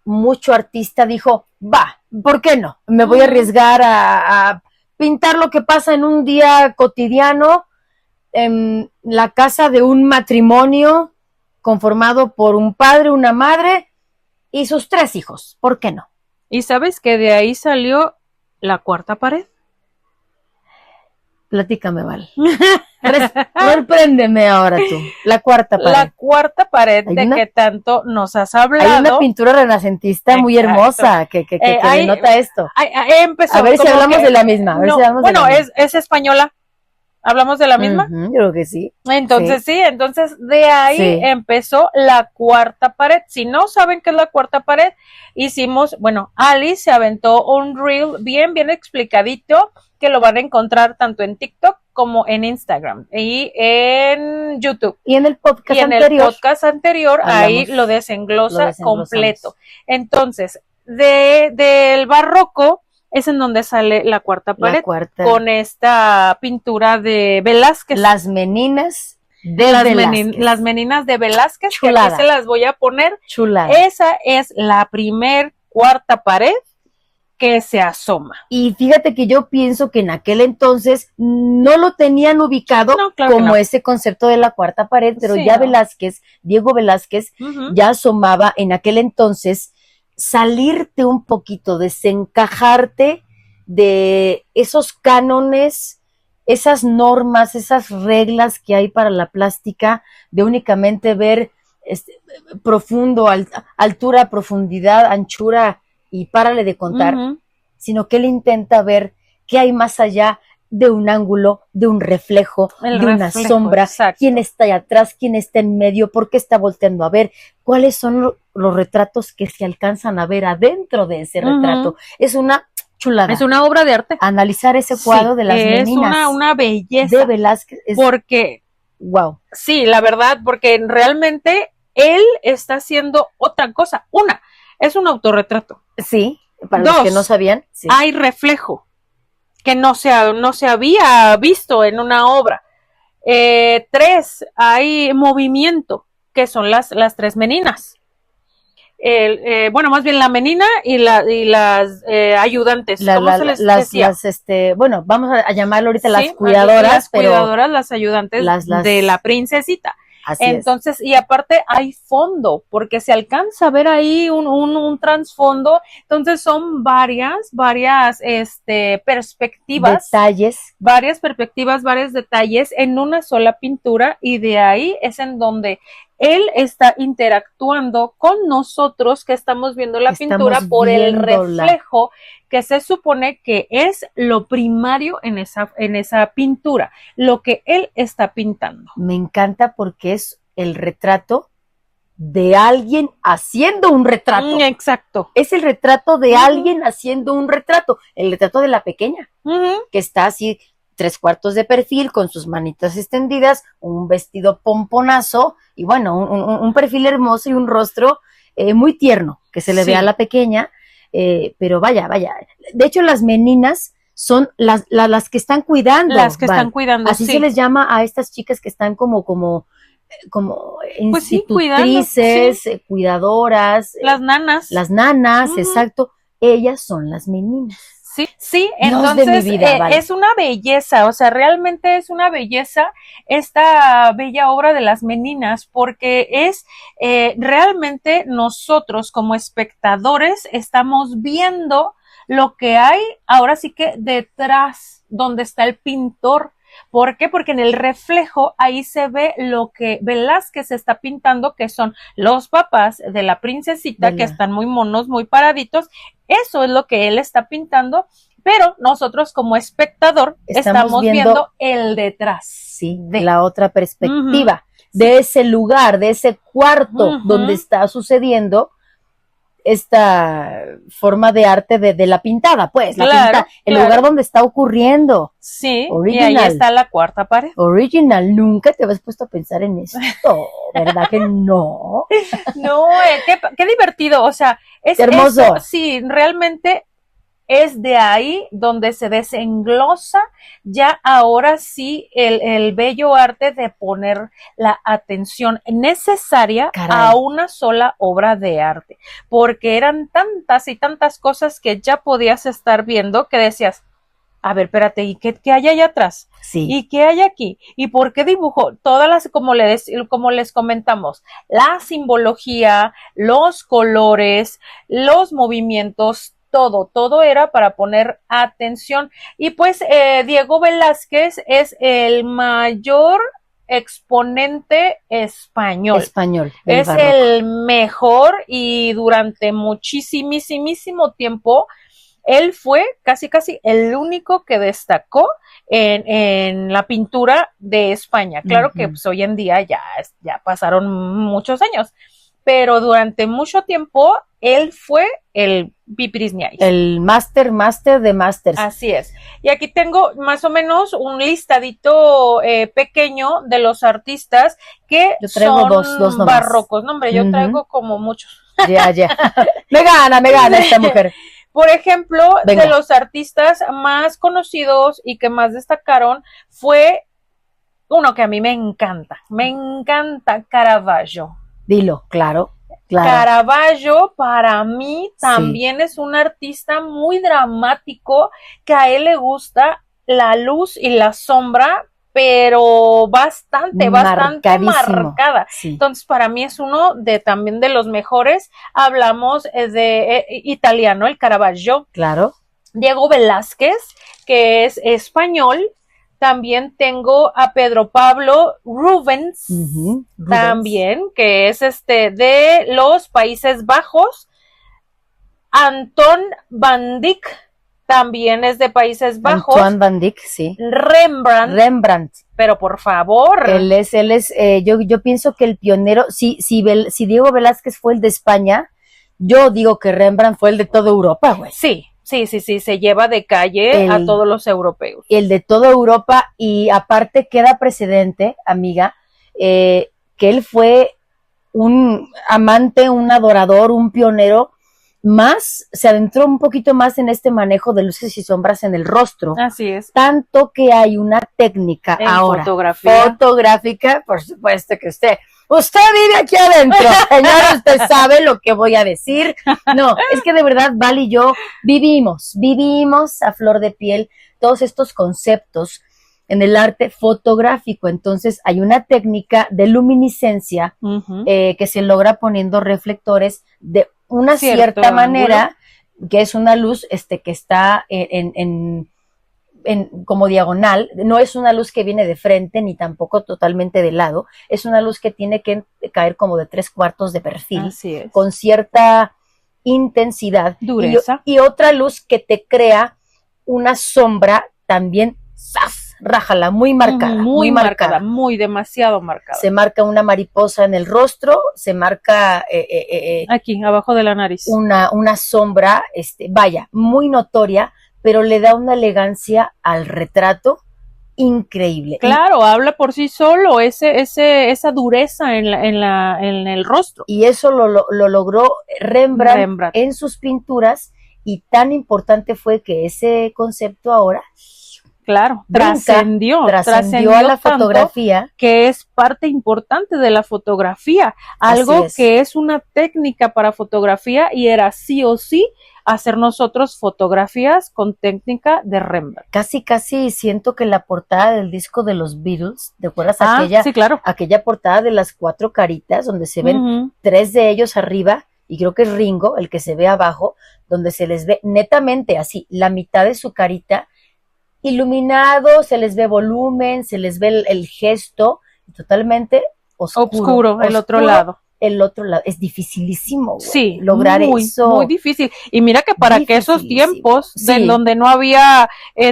mucho artista dijo, ¿por qué no? Me voy a arriesgar a pintar lo que pasa en un día cotidiano en la casa de un matrimonio conformado por un padre, una madre y sus 3 hijos. ¿Por qué no? ¿Y sabes que de ahí salió la cuarta pared? Platícame, Val. Sorpréndeme ahora tú. La cuarta pared. La cuarta pared que tanto nos has hablado. Hay una pintura renacentista muy hermosa que denota esto. Empezó. A ver si hablamos de la misma. Es española. ¿Hablamos de la misma? Uh-huh, yo creo que sí. Entonces entonces de ahí empezó la cuarta pared. Si no saben qué es la cuarta pared, Ali se aventó un reel bien explicadito, que lo van a encontrar tanto en TikTok como en Instagram y en YouTube. Y en el podcast anterior ahí lo desenglosa completo. Entonces, del barroco es en donde sale la cuarta pared, con esta pintura de Velázquez. Las meninas las meninas de Velázquez, chulada. Que aquí se las voy a poner. Chulada. Esa es la primer cuarta pared que se asoma. Y fíjate que yo pienso que en aquel entonces no lo tenían ubicado como ese concepto de la cuarta pared, pero ya Diego Velázquez, uh-huh, ya asomaba en aquel entonces salirte un poquito, desencajarte de esos cánones, esas normas, esas reglas que hay para la plástica, de únicamente ver profundo, altura, profundidad, anchura y párale de contar, sino que él intenta ver qué hay más allá de un ángulo, de un reflejo, una sombra, exacto. Quién está ahí atrás, quién está en medio, por qué está volteando a ver, cuáles son los retratos que se alcanzan a ver adentro de ese retrato. Es una chulada. Es una obra de arte. Analizar ese cuadro de las meninas. Es una belleza. De Velázquez. Porque, wow. Sí, la verdad, porque realmente él está haciendo otra cosa. Una, es un autorretrato. Sí, para los que no sabían. Sí. Hay reflejo que no se había visto en una obra. 3, hay movimiento, que son las 3 meninas. Bueno, más bien la menina y las ayudantes. ¿Cómo se les decía? Bueno, vamos a llamarlo ahorita las cuidadoras. Las cuidadoras, las ayudantes de la princesita. Entonces, y aparte hay fondo, porque se alcanza a ver ahí un trasfondo. Entonces son varias perspectivas. Varias perspectivas, varios detalles en una sola pintura, y de ahí es en donde él está interactuando con nosotros que estamos viendo la pintura por el reflejo que se supone que es lo primario en esa pintura, lo que él está pintando. Me encanta porque es el retrato de alguien haciendo un retrato. Exacto. Es el retrato de alguien haciendo un retrato, el retrato de la pequeña, que está así 3/4 de perfil, con sus manitas extendidas, un vestido pomponazo, y bueno, un perfil hermoso y un rostro muy tierno, que se le ve a la pequeña, pero vaya, de hecho las meninas son las que están cuidando. Las que están cuidando, así se les llama a estas chicas que están como institutrices, cuidadoras. Las nanas, exacto, ellas son las meninas. Sí, entonces es una belleza, o sea, realmente es una belleza esta bella obra de las meninas, porque es realmente nosotros como espectadores estamos viendo lo que hay ahora sí que detrás, donde está el pintor. ¿Por qué? Porque en el reflejo ahí se ve lo que Velázquez está pintando, que son los papás de la princesita, que están muy monos, muy paraditos. Eso es lo que él está pintando, pero nosotros como espectador estamos viendo el detrás. Sí, de la otra perspectiva, de ese lugar, de ese cuarto donde está sucediendo esta forma de arte de la pintada, pues, el lugar donde está ocurriendo. Sí, original. Y ahí está la cuarta pared. Original, nunca te habías puesto a pensar en esto, ¿verdad que no? No, qué divertido, o sea, es hermoso. Eso, sí, realmente es de ahí donde se desenglosa ya ahora sí el bello arte de poner la atención necesaria a una sola obra de arte, porque eran tantas y tantas cosas que ya podías estar viendo que decías, a ver, espérate, ¿y qué hay allá atrás? Sí. ¿Y qué hay aquí? ¿Y por qué dibujó? Todas las, como les comentamos, la simbología, los colores, los movimientos, todo era para poner atención. Y pues Diego Velázquez es el mayor exponente español. Es barroco. El mejor, y durante muchísimo tiempo él fue casi el único que destacó en la pintura de España. Claro que pues, hoy en día ya pasaron muchos años, pero durante mucho tiempo él fue el Piprisniais. El máster de másters. Así es. Y aquí tengo más o menos un listadito pequeño de los artistas que yo traigo dos barrocos. No, hombre, yo traigo como muchos. Ya. Me gana esta mujer. Por ejemplo, de los artistas más conocidos y que más destacaron fue uno que a mí me encanta, Caravaggio. Dilo, claro. Caravaggio para mí también es un artista muy dramático, que a él le gusta la luz y la sombra pero bastante marcada. Sí. Entonces, para mí es uno también de los mejores. Hablamos de italiano, el Caravaggio. Claro. Diego Velázquez, que es español. También tengo a Pedro Pablo Rubens, también, que es de los Países Bajos. Anton van Dyck, también es de Países Bajos. Antoine Van Dyck, sí. Rembrandt. Pero por favor. Él es, yo pienso que el pionero, si Diego Velázquez fue el de España, yo digo que Rembrandt fue el de toda Europa, güey. Sí, se lleva de calle a todos los europeos. El de toda Europa, y aparte queda precedente, amiga, que él fue un amante, un adorador, un pionero, se adentró un poquito más en este manejo de luces y sombras en el rostro. Así es. Tanto que hay una técnica ahora fotográfica, por supuesto que usted vive aquí adentro, señora, usted sabe lo que voy a decir. No, es que de verdad Val y yo vivimos a flor de piel todos estos conceptos en el arte fotográfico. Entonces hay una técnica de luminiscencia que se logra poniendo reflectores de una cierta manera, que es una luz que está en como diagonal. No es una luz que viene de frente ni tampoco totalmente de lado, es una luz que tiene que caer como de 3/4 de perfil. Así es. Con cierta intensidad, dureza, y otra luz que te crea una sombra también, ¡zas!, rájala, muy marcada, muy demasiado marcada. Se marca una mariposa en el rostro, se marca aquí abajo de la nariz una sombra, vaya, muy notoria, pero le da una elegancia al retrato increíble. Claro, habla por sí solo, esa dureza en el rostro. Y eso lo logró Rembrandt en sus pinturas, y tan importante fue que ese concepto ahora, claro, trascendió a la fotografía, que es parte importante de la fotografía, algo que es una técnica para fotografía, y era sí o sí hacer nosotros fotografías con técnica de Rembrandt. Casi siento que la portada del disco de los Beatles, ¿te acuerdas? Sí, claro. Aquella portada de las 4 caritas, donde se ven 3 de ellos arriba, y creo que es Ringo el que se ve abajo, donde se les ve netamente así, la mitad de su carita iluminado, se les ve volumen, se les ve el gesto, totalmente oscuro. El otro lado. Es dificilísimo, sí, lograr eso. Muy difícil. Y mira que para que esos tiempos, donde no había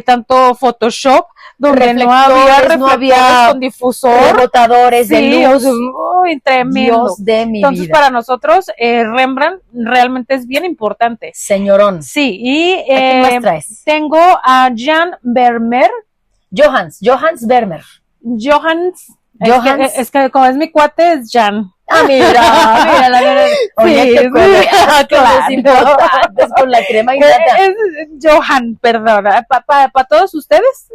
tanto Photoshop, donde no había reflectores con difusor, rebotadores de luz. Muy tremendo. Dios de mi Entonces, vida. para nosotros, Rembrandt realmente es bien importante. Señorón. Sí, y ¿qué más traes? tengo a Jan Vermeer. Johannes Vermeer. Es que como es mi cuate, es Jan. Mira, oye, sí, claro, importantes con la crema y nata. Es Johan, perdona, para todos ustedes.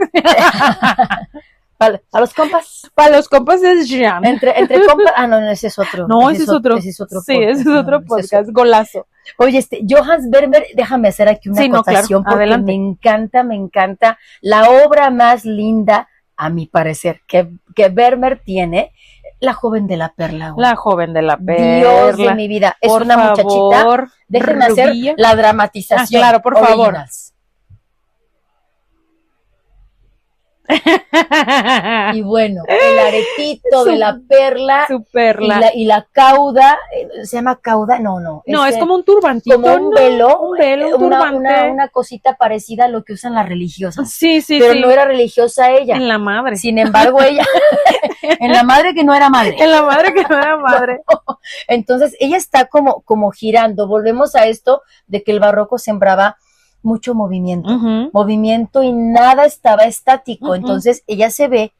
Para los compas. Para los compas es Jan. Entre compas, no, ese es otro. No, ese es otro. Sí, ese es otro podcast, golazo. Oye, Johannes Vermeer, déjame hacer aquí una acotación, claro. porque Adelante. me encanta la obra más linda, a mi parecer, que Vermeer tiene. La joven de la perla. Güey. La joven de la perla. Dios de mi vida. Es una muchachita. Déjenme hacer la dramatización. Claro, por favor. Y bueno, el aretito de la perla. Su perla. Y la cauda. ¿Se llama cauda? No. No, es como un turbantito. Como un velo. Un turbante. Una cosita parecida a lo que usan las religiosas. Sí. Pero no era religiosa ella. En la madre. Sin embargo, ella. En la madre que no era madre. En la madre que no era madre. No. Entonces, ella está como girando. Volvemos a esto de que el barroco sembraba mucho movimiento y nada estaba estático. Entonces, ella se ve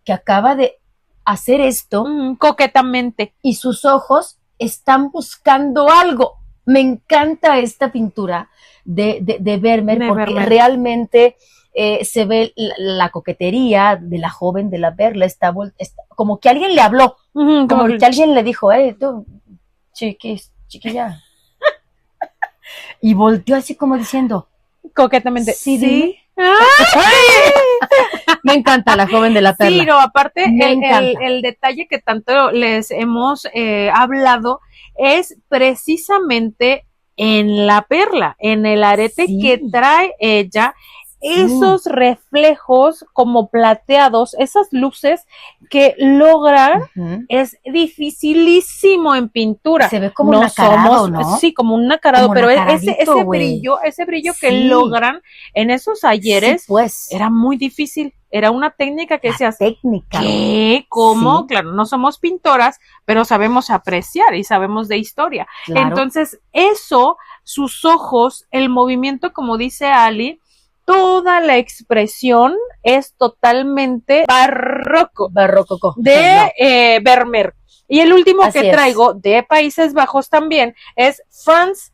que acaba de hacer esto coquetamente, y sus ojos están buscando algo. Me encanta esta pintura de Vermeer, porque realmente se ve la coquetería de la joven de la perla. Está como que alguien le habló, como que alguien le dijo, tú, chiquilla. Y volteó así como diciendo, coquetamente, sí, Me encanta La joven de la perla. Sí, no, aparte el detalle que tanto les hemos hablado es precisamente en la perla, en el arete que trae ella, esos reflejos como plateados, esas luces que logran, es dificilísimo en pintura. Se ve como un nacarado, ¿no? Sí, como un nacarado, pero ese brillo que logran en esos ayeres, pues, era muy difícil. Era una técnica que decías, técnica. ¿qué? ¿Cómo? Sí. Claro, no somos pintoras, pero sabemos apreciar y sabemos de historia. Claro. Entonces, eso, sus ojos, el movimiento, como dice Ali, toda la expresión es totalmente barroco. Barroco. De Vermeer. Y el último Así que traigo de Países Bajos también es Frans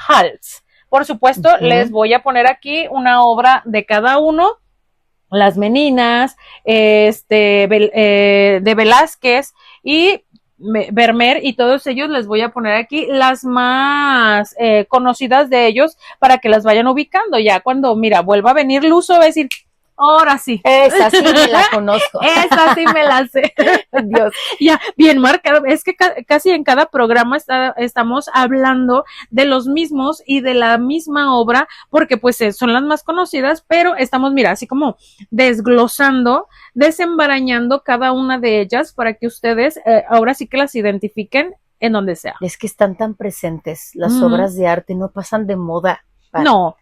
Hals. Por supuesto, les voy a poner aquí una obra de cada uno. Las Meninas, de Velázquez y Vermeer, y todos ellos les voy a poner aquí las más conocidas de ellos para que las vayan ubicando. Ya cuando, mira, vuelva a venir Luzo, va a decir, ahora sí. Esa sí me la conozco. Esa sí me la sé. Dios. Ya, bien marcado. Es que casi en cada programa estamos hablando de los mismos y de la misma obra, porque pues son las más conocidas, pero estamos, mira, así como desglosando, desembarañando cada una de ellas para que ustedes ahora sí que las identifiquen en donde sea. Es que están tan presentes, las obras de arte no pasan de moda. No,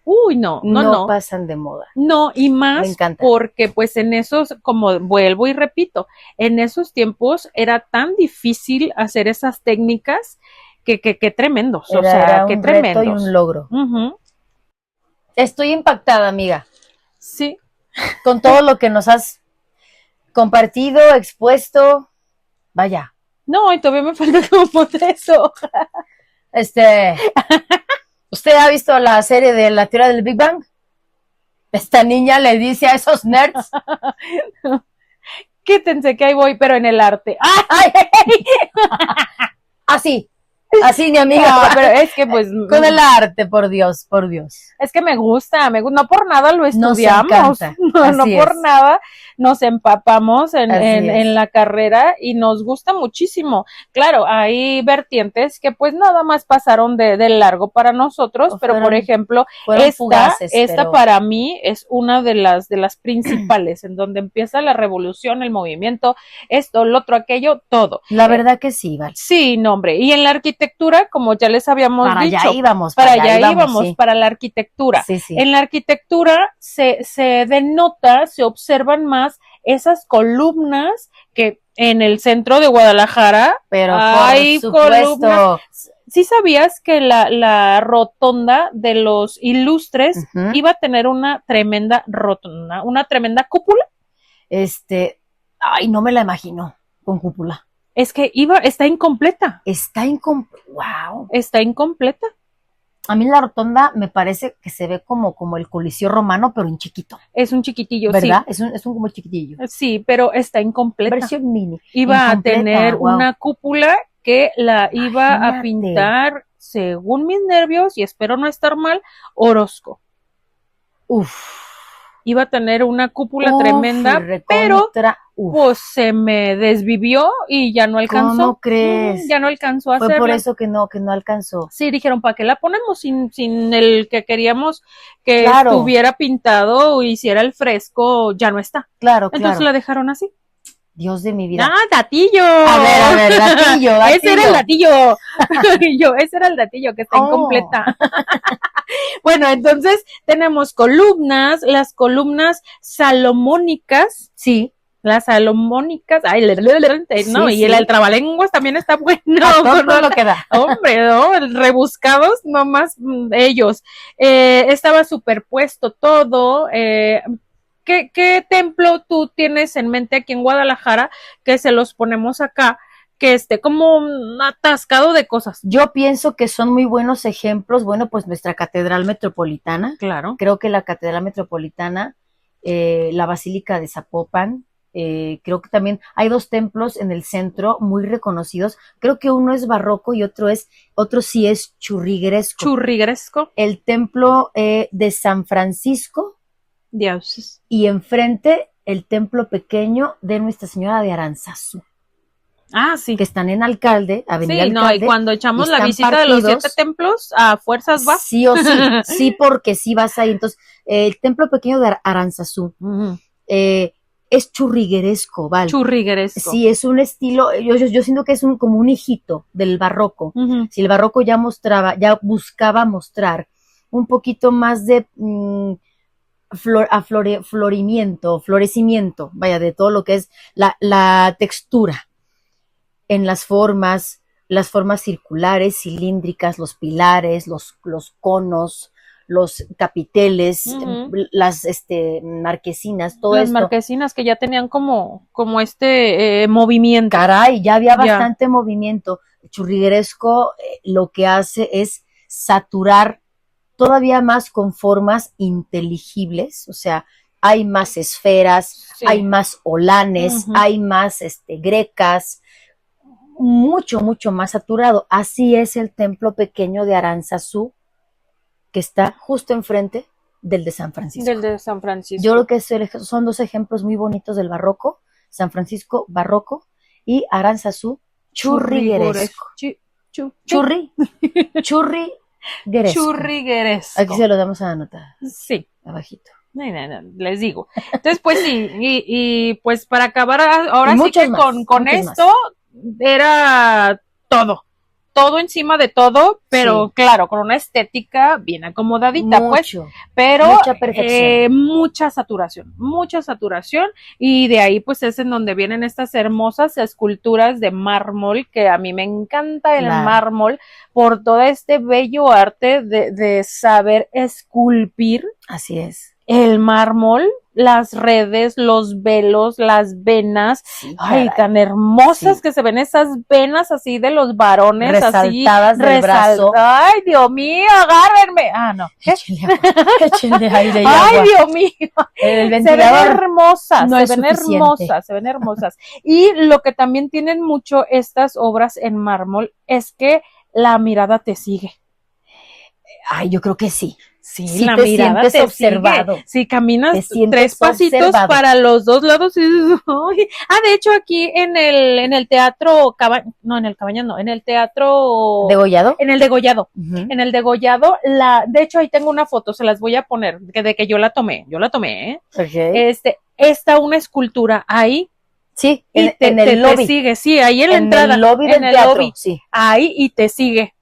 no pasan de moda. No, y más porque pues en esos, como vuelvo y repito, en esos tiempos era tan difícil hacer esas técnicas que tremendos, era qué tremendos. Reto y un logro. Estoy impactada, amiga. Sí. Con todo lo que nos has compartido, expuesto, vaya. No, y todavía me falta como 3 hojas. ¿Usted ha visto la serie de la teoría del Big Bang? Esta niña le dice a esos nerds. Quítense que ahí voy, pero en el arte. Así, mi amiga. No, pero es que pues con el arte, por Dios. Es que me gusta, no por nada lo estudiamos. No por nada nos empapamos en la carrera y nos gusta muchísimo. Claro, hay vertientes que pues nada más pasaron de largo para nosotros, pero por ejemplo, esta para mí es una de las principales, en donde empieza la revolución, el movimiento, esto, lo otro, aquello, todo. La verdad que sí, Val. Sí, no, hombre, y en la arquitectura, como ya les habíamos dicho. Para allá íbamos, para la arquitectura. Sí. En la arquitectura se denota, se observan más esas columnas que en el centro de Guadalajara hay columnas. ¿Sí sabías que la rotonda de los Ilustres iba a tener una tremenda rotonda, una tremenda cúpula? No me la imagino con cúpula. Es que está incompleta. Wow. Está incompleta. A mí la rotonda me parece que se ve como el Coliseo Romano, pero en chiquito. Es un chiquitillo, ¿verdad? sí. Es un como chiquitillo. Sí, pero está incompleta. Versión mini. Iba a tener una cúpula que la iba a pintar, según mis nervios, y espero no estar mal, Orozco. Iba a tener una cúpula tremenda, pero pues se me desvivió y ya no alcanzó. ¿Cómo crees? Ya no alcanzó a hacerla. Fue por eso que no alcanzó. Sí, dijeron, ¿para qué la ponemos sin el que queríamos que estuviera pintado o hiciera el fresco? Ya no está. Claro. Entonces la dejaron así. Dios de mi vida. Datillo. A ver, datillo. Ese era el datillo. Ese era el datillo que está incompleta. Bueno, entonces tenemos columnas, las columnas salomónicas. Sí. Las salomónicas, y el trabalenguas también está bueno. Todo lo que da. Hombre, ¿no? Rebuscados, nomás ellos. Estaba superpuesto todo. ¿Qué templo tú tienes en mente aquí en Guadalajara que se los ponemos acá, que esté como atascado de cosas? Yo pienso que son muy buenos ejemplos. Bueno, pues nuestra Catedral Metropolitana. Claro. Creo que la Catedral Metropolitana, la Basílica de Zapopan, creo que también hay 2 templos en el centro muy reconocidos. Creo que uno es barroco y otro sí es churrigueresco. Churrigueresco. El templo de San Francisco Dioses. Y enfrente el templo pequeño de Nuestra Señora de Aranzazú. Ah, sí. Que están en Alcalde, Avenida Sí, Alcalde. No, y cuando echamos la visita de los 7 templos, a fuerzas va. Sí o sí, sí, porque sí vas ahí. Entonces, el templo pequeño de Aranzazú es churrigueresco, ¿vale? Churrigueresco. Sí, es un estilo, yo siento que es como un hijito del barroco. Si el barroco ya buscaba mostrar un poquito más de florecimiento, vaya, de todo lo que es la textura en las formas circulares, cilíndricas, los pilares, los conos, los capiteles, las marquesinas, todo las esto. marquesinas que ya tenían como movimiento. Caray, ya había bastante movimiento. El churrigueresco lo que hace es saturar todavía más con formas inteligibles, o sea, hay más esferas, hay más olanes, hay más grecas, mucho, mucho más saturado. Así es el templo pequeño de Aranzazú, que está justo enfrente del de San Francisco. Del de San Francisco. Yo creo que son dos ejemplos muy bonitos del barroco, San Francisco y Aranzazú churrigueresco. Churrigueresco. Aquí se lo damos a anotar. Sí. Abajito. No, les digo. Entonces, pues sí, y pues para acabar, ahora sí que con esto era todo encima de todo, pero claro, con una estética bien acomodadita, pero mucha perfección. mucha saturación, y de ahí pues es en donde vienen estas hermosas esculturas de mármol, que a mí me encanta el mármol, por todo este bello arte de saber esculpir. Así es. El mármol, las redes, los velos, las venas, ay, tan hermosas que se ven esas venas así de los varones, resaltadas así, del brazo. Ay, Dios mío, agárrenme. Ah, no. Échenle aire y ay, agua. Dios mío. El ventilador se ven hermosas, no se ven hermosas. Y lo que también tienen mucho estas obras en mármol es que la mirada te sigue. Ay, yo creo que sí. Sí, si la te mirada sientes te observado. Sigue. Si caminas 3 pasitos observado. para los 2 lados. De hecho, aquí en el teatro en el teatro ¿Degollado? En el Degollado. En el Degollado, de hecho ahí tengo una foto, se las voy a poner, de que yo la tomé, Okay. Está una escultura ahí. Sí, y en el lobby. Te sigue, sí, ahí en la entrada. En el lobby del teatro, sí. Ahí, y te sigue.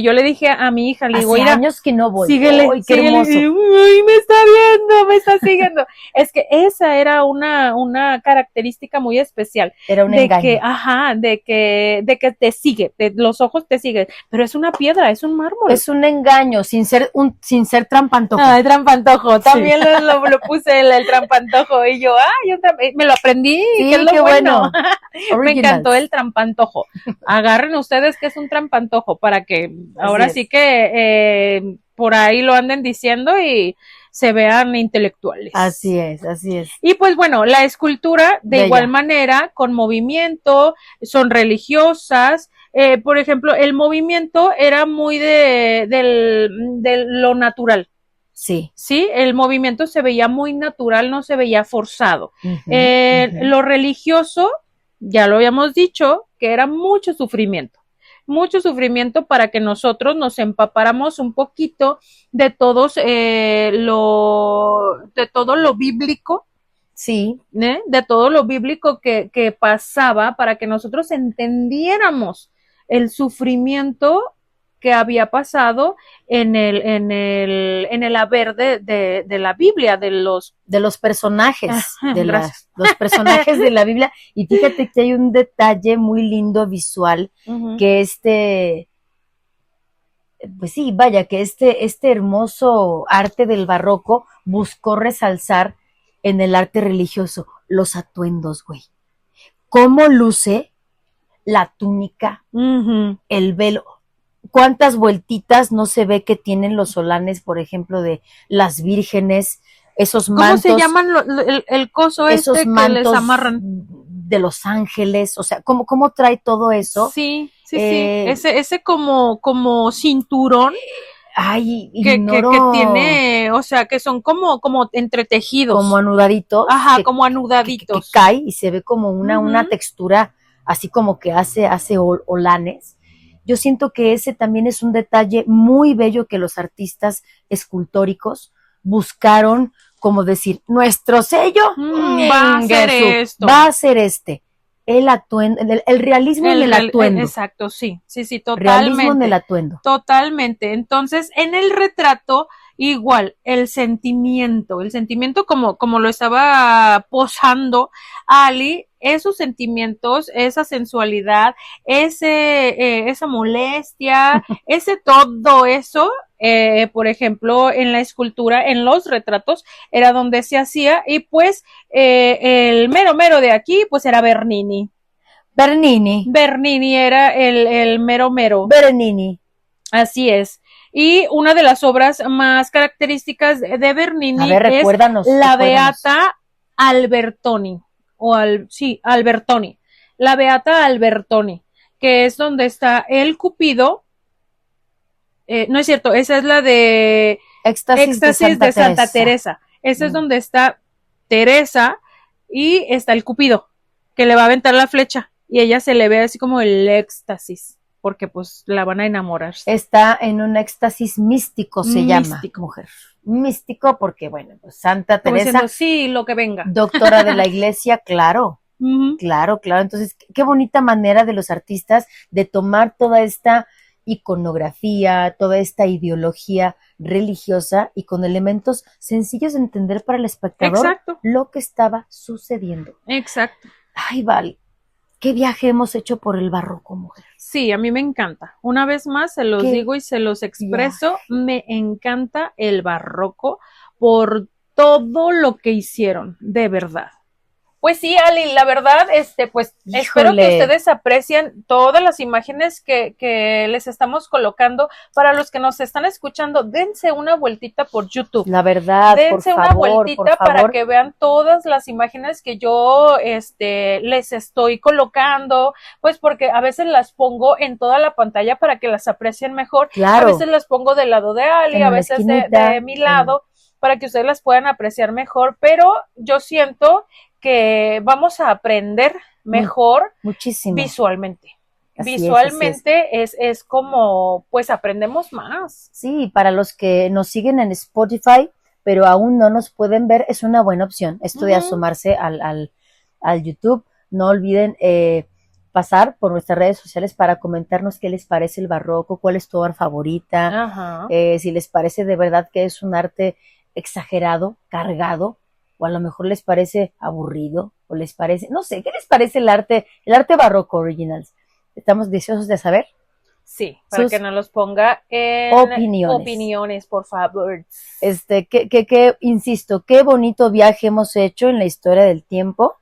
Yo le dije a mi hija, le digo, hace años que no voy. Síguele, ¡ay, qué hermoso! Ay, me está siguiendo. Es que esa era una característica muy especial. Era un engaño. De que te sigue, los ojos te siguen, pero es una piedra, es un mármol. Es un engaño, sin ser trampantojo. Ah, el trampantojo, también lo puse el trampantojo, y yo, me lo aprendí, sí, que es lo qué bueno. Me encantó el trampantojo. Agarren ustedes que es un trampantojo, para que ahora sí que por ahí lo anden diciendo y se vean intelectuales. Así es. Y pues bueno, la escultura de igual manera, con movimiento, son religiosas. Por ejemplo, el movimiento era muy de lo natural. Sí. Sí, el movimiento se veía muy natural, no se veía forzado. Lo religioso, ya lo habíamos dicho, que era mucho sufrimiento para que nosotros nos empapáramos un poquito de todo lo bíblico. Sí. De todo lo bíblico que pasaba, para que nosotros entendiéramos el sufrimiento que había pasado en el haber de la Biblia, de los personajes, los personajes de la Biblia. Y fíjate que hay un detalle muy lindo visual, que pues sí, vaya, que este hermoso arte del barroco buscó resalzar en el arte religioso, los atuendos, güey. ¿Cómo luce la túnica, el velo? ¿Cuántas vueltitas no se ve que tienen los solanes, por ejemplo, de las vírgenes, esos mantos? ¿Cómo se llaman el coso esos mantos que les amarran? De los ángeles, o sea, ¿cómo trae todo eso? Sí. Ese como cinturón. Ay, que ignoro. tiene, o sea, que son como entretejidos. Como anudaditos. Ajá, como anudaditos. Que cae y se ve como una textura así como que hace olanes. Yo siento que ese también es un detalle muy bello que los artistas escultóricos buscaron, como decir, nuestro sello va a ser esto. Va a ser este. El atuendo, el realismo en el atuendo. Exacto, sí, totalmente. Realismo en el atuendo. Totalmente. Entonces, en el retrato, igual, el sentimiento como lo estaba posando Ali, esos sentimientos, esa sensualidad, esa molestia, todo eso, por ejemplo, en la escultura, en los retratos, era donde se hacía, y pues el mero de aquí, pues era Bernini. Bernini era el mero. Bernini. Así es. Y una de las obras más características de Bernini es la Beata Albertoni. Albertoni. La Beata Albertoni, que es donde está el Cupido. No es cierto, esa es la de Éxtasis de Santa Teresa. Esa es donde está Teresa y está el Cupido, que le va a aventar la flecha. Y ella se le ve así como el éxtasis, porque pues la van a enamorar. Está en un éxtasis místico, se llama, mujer. Místico porque, bueno, pues Santa Teresa. Diciendo, sí, lo que venga. Doctora de la iglesia, claro. Claro. Entonces, qué bonita manera de los artistas de tomar toda esta iconografía, toda esta ideología religiosa y con elementos sencillos de entender para el espectador. Exacto. Lo que estaba sucediendo. Exacto. Ay, Val, qué viaje hemos hecho por el barroco, mujer. Sí, a mí me encanta. Una vez más se los digo y se los expreso, me encanta el barroco por todo lo que hicieron, de verdad. Pues sí, Ali, la verdad, pues espero que ustedes aprecien todas las imágenes que les estamos colocando. Para los que nos están escuchando, dense una vueltita por YouTube. La verdad, dense por una favor, vueltita para que vean todas las imágenes que yo les estoy colocando, pues porque a veces las pongo en toda la pantalla para que las aprecien mejor. Claro. A veces las pongo del lado de Ali, a veces de mi lado, para que ustedes las puedan apreciar mejor, pero yo siento que vamos a aprender mejor muchísimo visualmente. Visualmente es como, pues aprendemos más. Sí, para los que nos siguen en Spotify, pero aún no nos pueden ver, es una buena opción esto de asomarse al YouTube. No olviden pasar por nuestras redes sociales para comentarnos qué les parece el barroco, cuál es tu obra favorita, si les parece de verdad que es un arte exagerado, cargado, o a lo mejor les parece aburrido, o les parece, no sé, ¿qué les parece el arte barroco Originals? Estamos deseosos de saber. Sí, para que nos los ponga en opiniones, por favor. Insisto, qué bonito viaje hemos hecho en la historia del tiempo,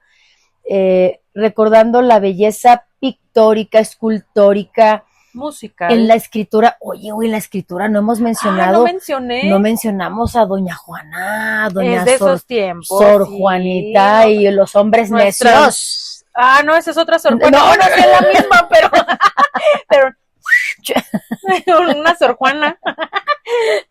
recordando la belleza pictórica, escultórica, musical. En la escritura, en la escritura no hemos mencionado. No mencionamos a doña Juana, a doña es de esos tiempos. Sor Juanita y los hombres necios. No, esa es otra Sor Juana. No es la misma, pero una Sor Juana.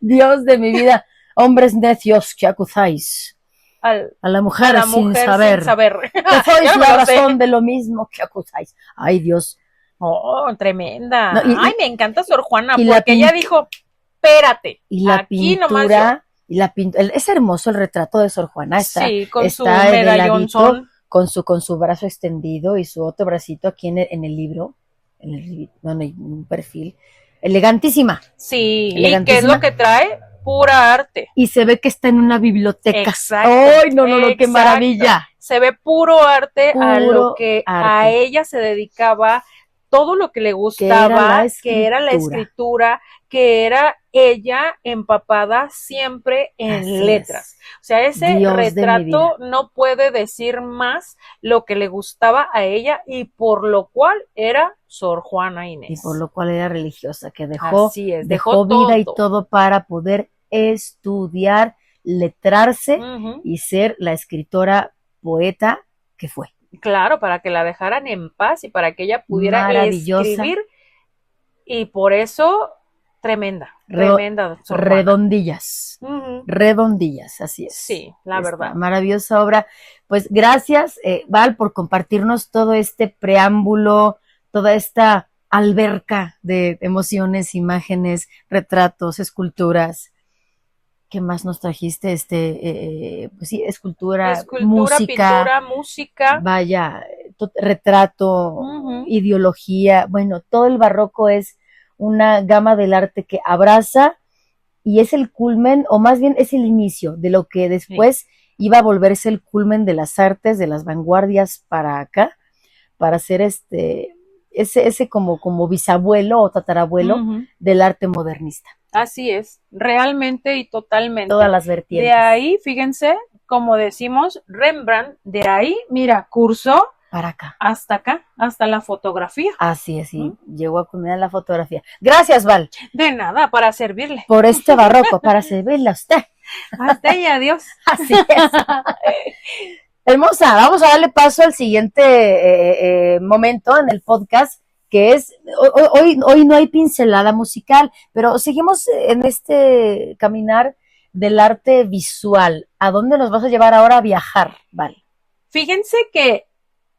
Dios de mi vida, hombres necios que acusáis a la mujer sin saber. Que sois la razón de lo mismo que acusáis. Ay, Dios. Oh, tremenda. No, me encanta Sor Juana, porque ella dijo, espérate, y la aquí pintura, y la pintura, es hermoso el retrato de Sor Juana, con su medallonzón, con su brazo extendido y su otro bracito aquí en el libro, en un perfil, elegantísima. Sí, ¿y qué es lo que trae? Pura arte. Y se ve que está en una biblioteca. Exacto. ¡Ay, no, qué maravilla! Se ve puro arte a lo que a ella se dedicaba, todo lo que le gustaba, que era la escritura, que era ella empapada siempre en letras. O sea, ese retrato no puede decir más lo que le gustaba a ella y por lo cual era Sor Juana Inés. Y por lo cual era religiosa, que dejó vida y todo para poder estudiar, letrarse y ser la escritora poeta que fue. Claro, para que la dejaran en paz y para que ella pudiera escribir, y por eso, tremenda. Tremenda, Sor Juana. Redondillas. Redondillas, así es. Sí, la verdad. Maravillosa obra. Pues gracias, Val, por compartirnos todo este preámbulo, toda esta alberca de emociones, imágenes, retratos, esculturas. ¿Qué más nos trajiste? Pues sí, escultura, música, pintura, música. Vaya, retrato, ideología. Bueno, todo el barroco es una gama del arte que abraza y es el culmen, o más bien es el inicio de lo que después iba a volverse el culmen de las artes, de las vanguardias para acá, para ser ese como bisabuelo o tatarabuelo del arte modernista. Así es, realmente y totalmente. Todas las vertientes. De ahí, fíjense, como decimos, Rembrandt, de ahí, mira, cursó para acá. Hasta la fotografía. Así es, sí, llegó a culminar la fotografía. Gracias, Val. De nada, para servirle. Por este barroco, para servirle a usted. A usted y adiós. Así es. Hermosa, vamos a darle paso al siguiente momento en el podcast, que es, hoy no hay pincelada musical, pero seguimos en este caminar del arte visual. ¿A dónde nos vas a llevar ahora a viajar, Val? Fíjense que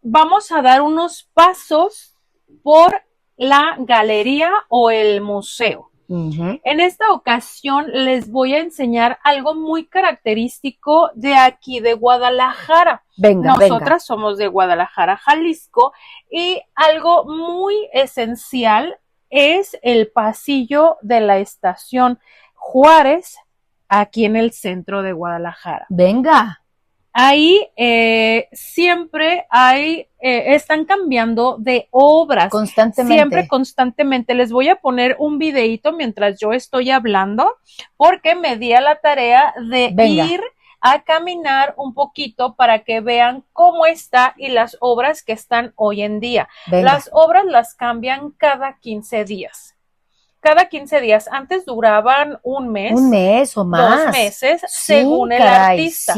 vamos a dar unos pasos por la galería o el museo. En esta ocasión les voy a enseñar algo muy característico de aquí, de Guadalajara. Nosotras somos de Guadalajara, Jalisco, y algo muy esencial es el pasillo de la estación Juárez, aquí en el centro de Guadalajara. Venga. Ahí siempre están cambiando de obras. Constantemente. Les voy a poner un videíto mientras yo estoy hablando, porque me di a la tarea de ir a caminar un poquito para que vean cómo está y las obras que están hoy en día. Las obras las cambian cada 15 días. Cada 15 días, antes duraban un mes o más, 2 meses, según el artista,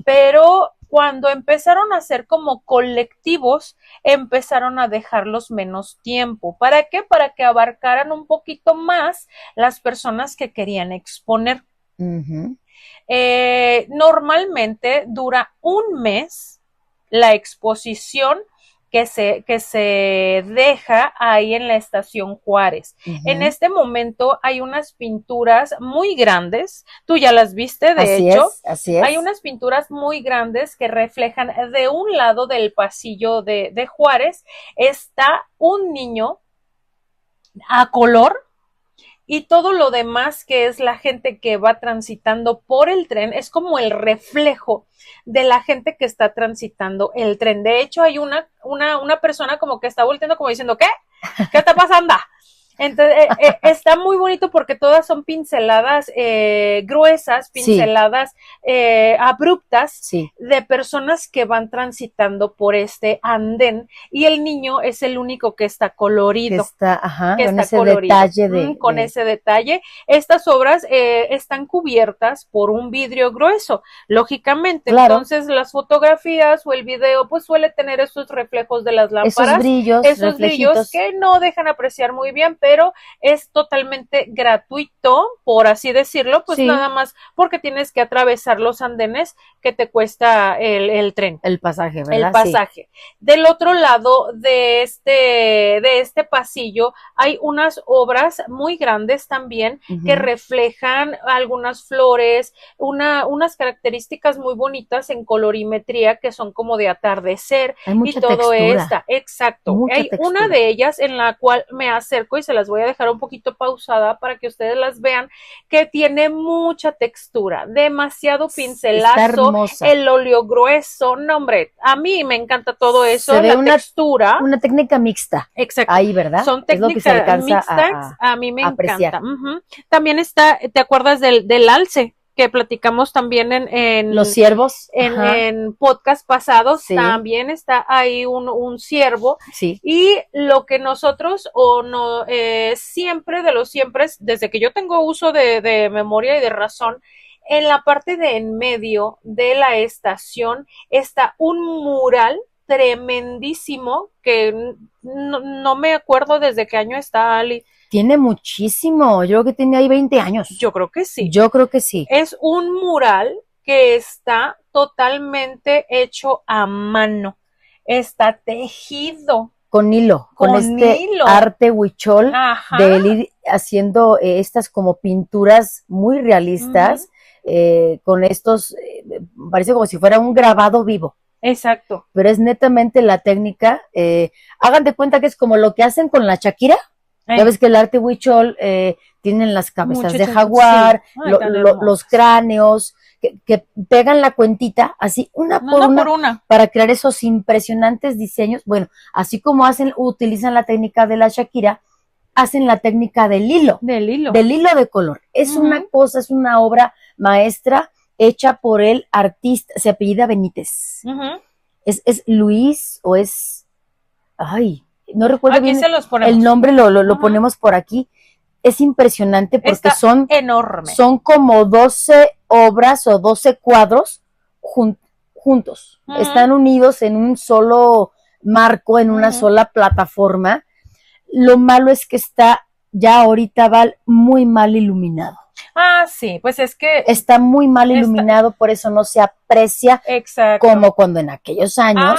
pero cuando empezaron a ser como colectivos, empezaron a dejarlos menos tiempo. ¿Para qué? Para que abarcaran un poquito más las personas que querían exponer. Normalmente dura un mes la exposición que se deja ahí en la estación Juárez. En este momento hay unas pinturas muy grandes, tú ya las viste, de hecho. Así es. Hay unas pinturas muy grandes que reflejan de un lado del pasillo de Juárez, está un niño a color, y todo lo demás que es la gente que va transitando por el tren es como el reflejo de la gente que está transitando el tren. De hecho, hay una persona como que está volteando como diciendo, ¿qué? ¿Qué está pasando? Entonces, está muy bonito porque todas son pinceladas gruesas, pinceladas abruptas de personas que van transitando por este andén, y el niño es el único que está colorido. Con ese detalle. Estas obras están cubiertas por un vidrio grueso, lógicamente. Claro. Entonces, las fotografías o el video pues suele tener esos reflejos de las lámparas. Esos brillos que no dejan apreciar muy bien, pero es totalmente gratuito, por así decirlo, pues nada más porque tienes que atravesar los andenes que te cuesta el tren. El pasaje, ¿verdad? El pasaje. Del otro lado de este pasillo hay unas obras muy grandes también que reflejan algunas flores, unas características muy bonitas en colorimetría que son como de atardecer y todo esto. Exacto. Hay una de ellas en la cual me acerco y se las voy a dejar un poquito pausada para que ustedes las vean, que tiene mucha textura, demasiado pincelazo, el óleo grueso, no hombre, a mí me encanta todo eso, la textura. Una técnica mixta. Exacto. Ahí, ¿verdad? Son técnicas mixtas, a mí me encanta. También está, ¿te acuerdas del alce? Que platicamos también en los ciervos, en podcast pasados, también está ahí un ciervo, y lo que nosotros siempre desde que yo tengo uso de memoria y de razón, en la parte de en medio de la estación está un mural tremendísimo que no me acuerdo desde qué año está, Ali. Tiene muchísimo, yo creo que tiene ahí 20 años. Yo creo que sí. Yo creo que sí. Es un mural que está totalmente hecho a mano, está tejido. Con hilo, con este hilo. Arte huichol, Ajá. de él ir haciendo estas como pinturas muy realistas, con estos, parece como si fuera un grabado vivo. Exacto. Pero es netamente la técnica, hagan de cuenta que es como lo que hacen con la Shakira. Ya ves que el arte huichol tienen las cabezas de jaguar, sí. Ay, los cráneos, que pegan la cuentita así una por una para crear esos impresionantes diseños. Bueno, así como utilizan la técnica de la Shakira, hacen la técnica del hilo. Del hilo de color. Es una cosa, es una obra maestra hecha por el artista, se apellida Benítez. Es Luis o es... Ay, no recuerdo aquí bien el nombre, lo ponemos por aquí. Es impresionante porque está enorme. Son como 12 obras o 12 cuadros juntos. Están unidos en un solo marco, en una sola plataforma. Lo malo es que ya ahorita va muy mal iluminado. Ah, sí, pues es que... Está muy mal iluminado, por eso no se aprecia. Exacto. Como cuando en aquellos años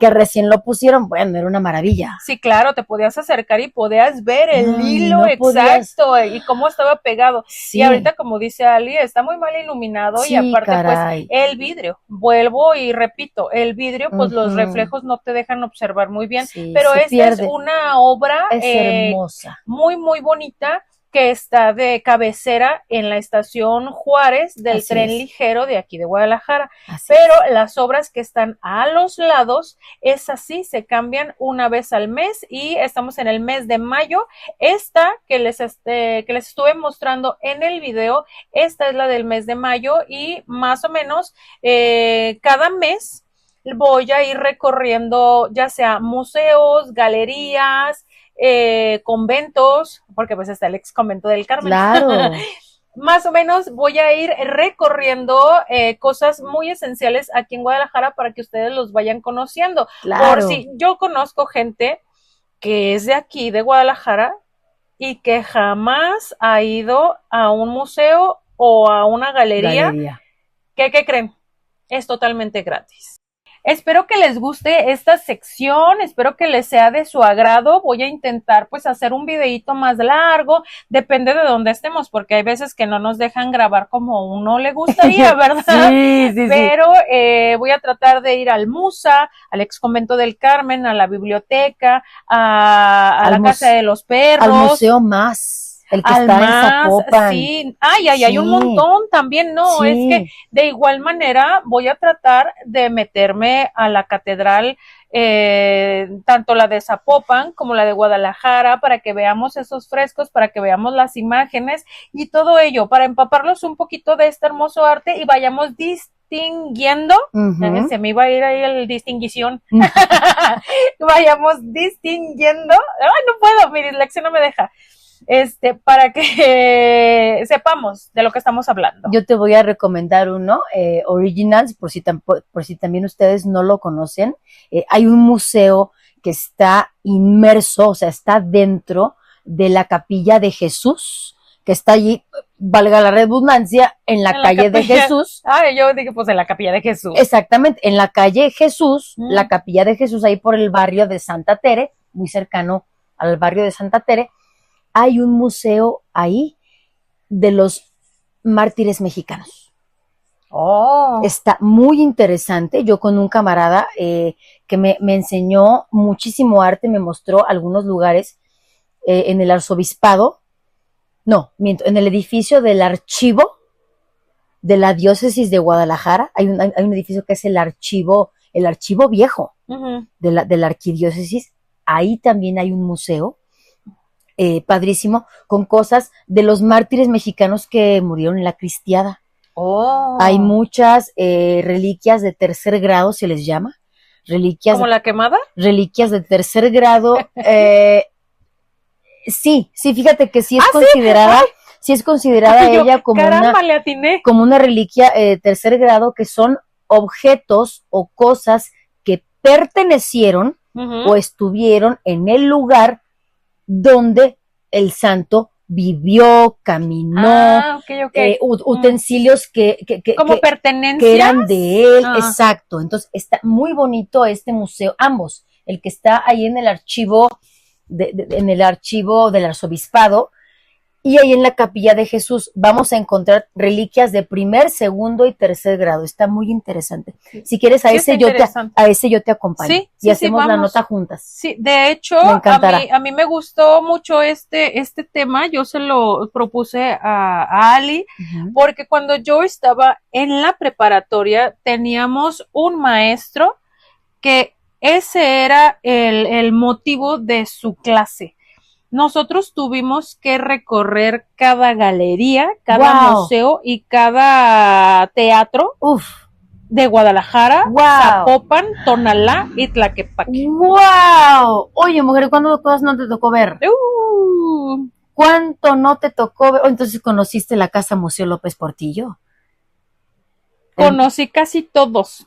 que recién lo pusieron, bueno, era una maravilla. Sí, claro, te podías acercar y podías ver el hilo exacto y cómo estaba pegado. Sí. Y ahorita, como dice Ali, está muy mal iluminado y aparte, pues, el vidrio, vuelvo y repito, el vidrio, pues los reflejos no te dejan observar muy bien, pero esta es una obra hermosa, muy, muy bonita, que está de cabecera en la estación Juárez del tren ligero de aquí de Guadalajara. Pero las obras que están a los lados, es así, se cambian una vez al mes y estamos en el mes de mayo. Esta que les estuve mostrando en el video, esta es la del mes de mayo y más o menos cada mes voy a ir recorriendo ya sea museos, galerías, conventos, porque pues está el ex convento del Carmen. Claro. Más o menos voy a ir recorriendo cosas muy esenciales aquí en Guadalajara para que ustedes los vayan conociendo. Claro. Por si yo conozco gente que es de aquí, de Guadalajara, y que jamás ha ido a un museo o a una galería. ¿Qué creen? Es totalmente gratis. Espero que les guste esta sección, espero que les sea de su agrado. Voy a intentar pues hacer un videíto más largo, depende de dónde estemos, porque hay veces que no nos dejan grabar como uno le gustaría, ¿verdad? Sí. Pero voy a tratar de ir al MUSA, al ex convento del Carmen, a la biblioteca, a la casa de los perros. Al museo más. El que está en Zapopan. Sí. Hay un montón también, ¿no? Es que de igual manera voy a tratar de meterme a la catedral, tanto la de Zapopan como la de Guadalajara, para que veamos esos frescos, para que veamos las imágenes y todo ello, para empaparlos un poquito de este hermoso arte y vayamos distinguiendo, se me iba a ir ahí el distinguición, vayamos distinguiendo, no puedo, mi dislexia no me deja. Para que sepamos de lo que estamos hablando. Yo te voy a recomendar uno, Originals, por si también ustedes no lo conocen. Hay un museo que está inmerso, o sea, está dentro de la capilla de Jesús, que está allí, valga la redundancia, en la calle de Jesús. Yo dije, pues en la capilla de Jesús. Exactamente, en la calle Jesús, la capilla de Jesús, ahí por el barrio de Santa Tere, muy cercano al barrio de Santa Tere. Hay un museo ahí de los mártires mexicanos. Está muy interesante. Yo con un camarada que me enseñó muchísimo arte, me mostró algunos lugares en el arzobispado, en el edificio del archivo de la diócesis de Guadalajara. Hay un edificio que es el archivo viejo de la arquidiócesis. Ahí también hay un museo. Padrísimo, con cosas de los mártires mexicanos que murieron en la cristiada. Hay muchas reliquias de tercer grado, se les llama. Reliquias. ¿Como la quemada? Reliquias de tercer grado. Sí, fíjate que sí es considerada. Sí es considerada ella como como una reliquia tercer grado, que son objetos o cosas que pertenecieron o estuvieron en el lugar donde el santo vivió, caminó, utensilios como pertenencias que eran de él, exacto. Entonces está muy bonito este museo, ambos, el que está ahí en el archivo en el archivo del arzobispado, y ahí en la Capilla de Jesús vamos a encontrar reliquias de primer, segundo y tercer grado. Está muy interesante. Si quieres, a ese yo te acompaño. Sí, y hacemos la nota juntas. Sí, de hecho, a mí me gustó mucho este tema. Yo se lo propuse a Ali, porque cuando yo estaba en la preparatoria teníamos un maestro que ese era el motivo de su clase. Nosotros tuvimos que recorrer cada galería, cada museo y cada teatro de Guadalajara, Zapopan, Tonalá y Tlaquepaque. ¡Wow! Oye, mujer, ¿cuántas cosas no te tocó ver? ¿Cuánto no te tocó ver? Entonces, ¿conociste la Casa Museo López Portillo? Conocí casi todos,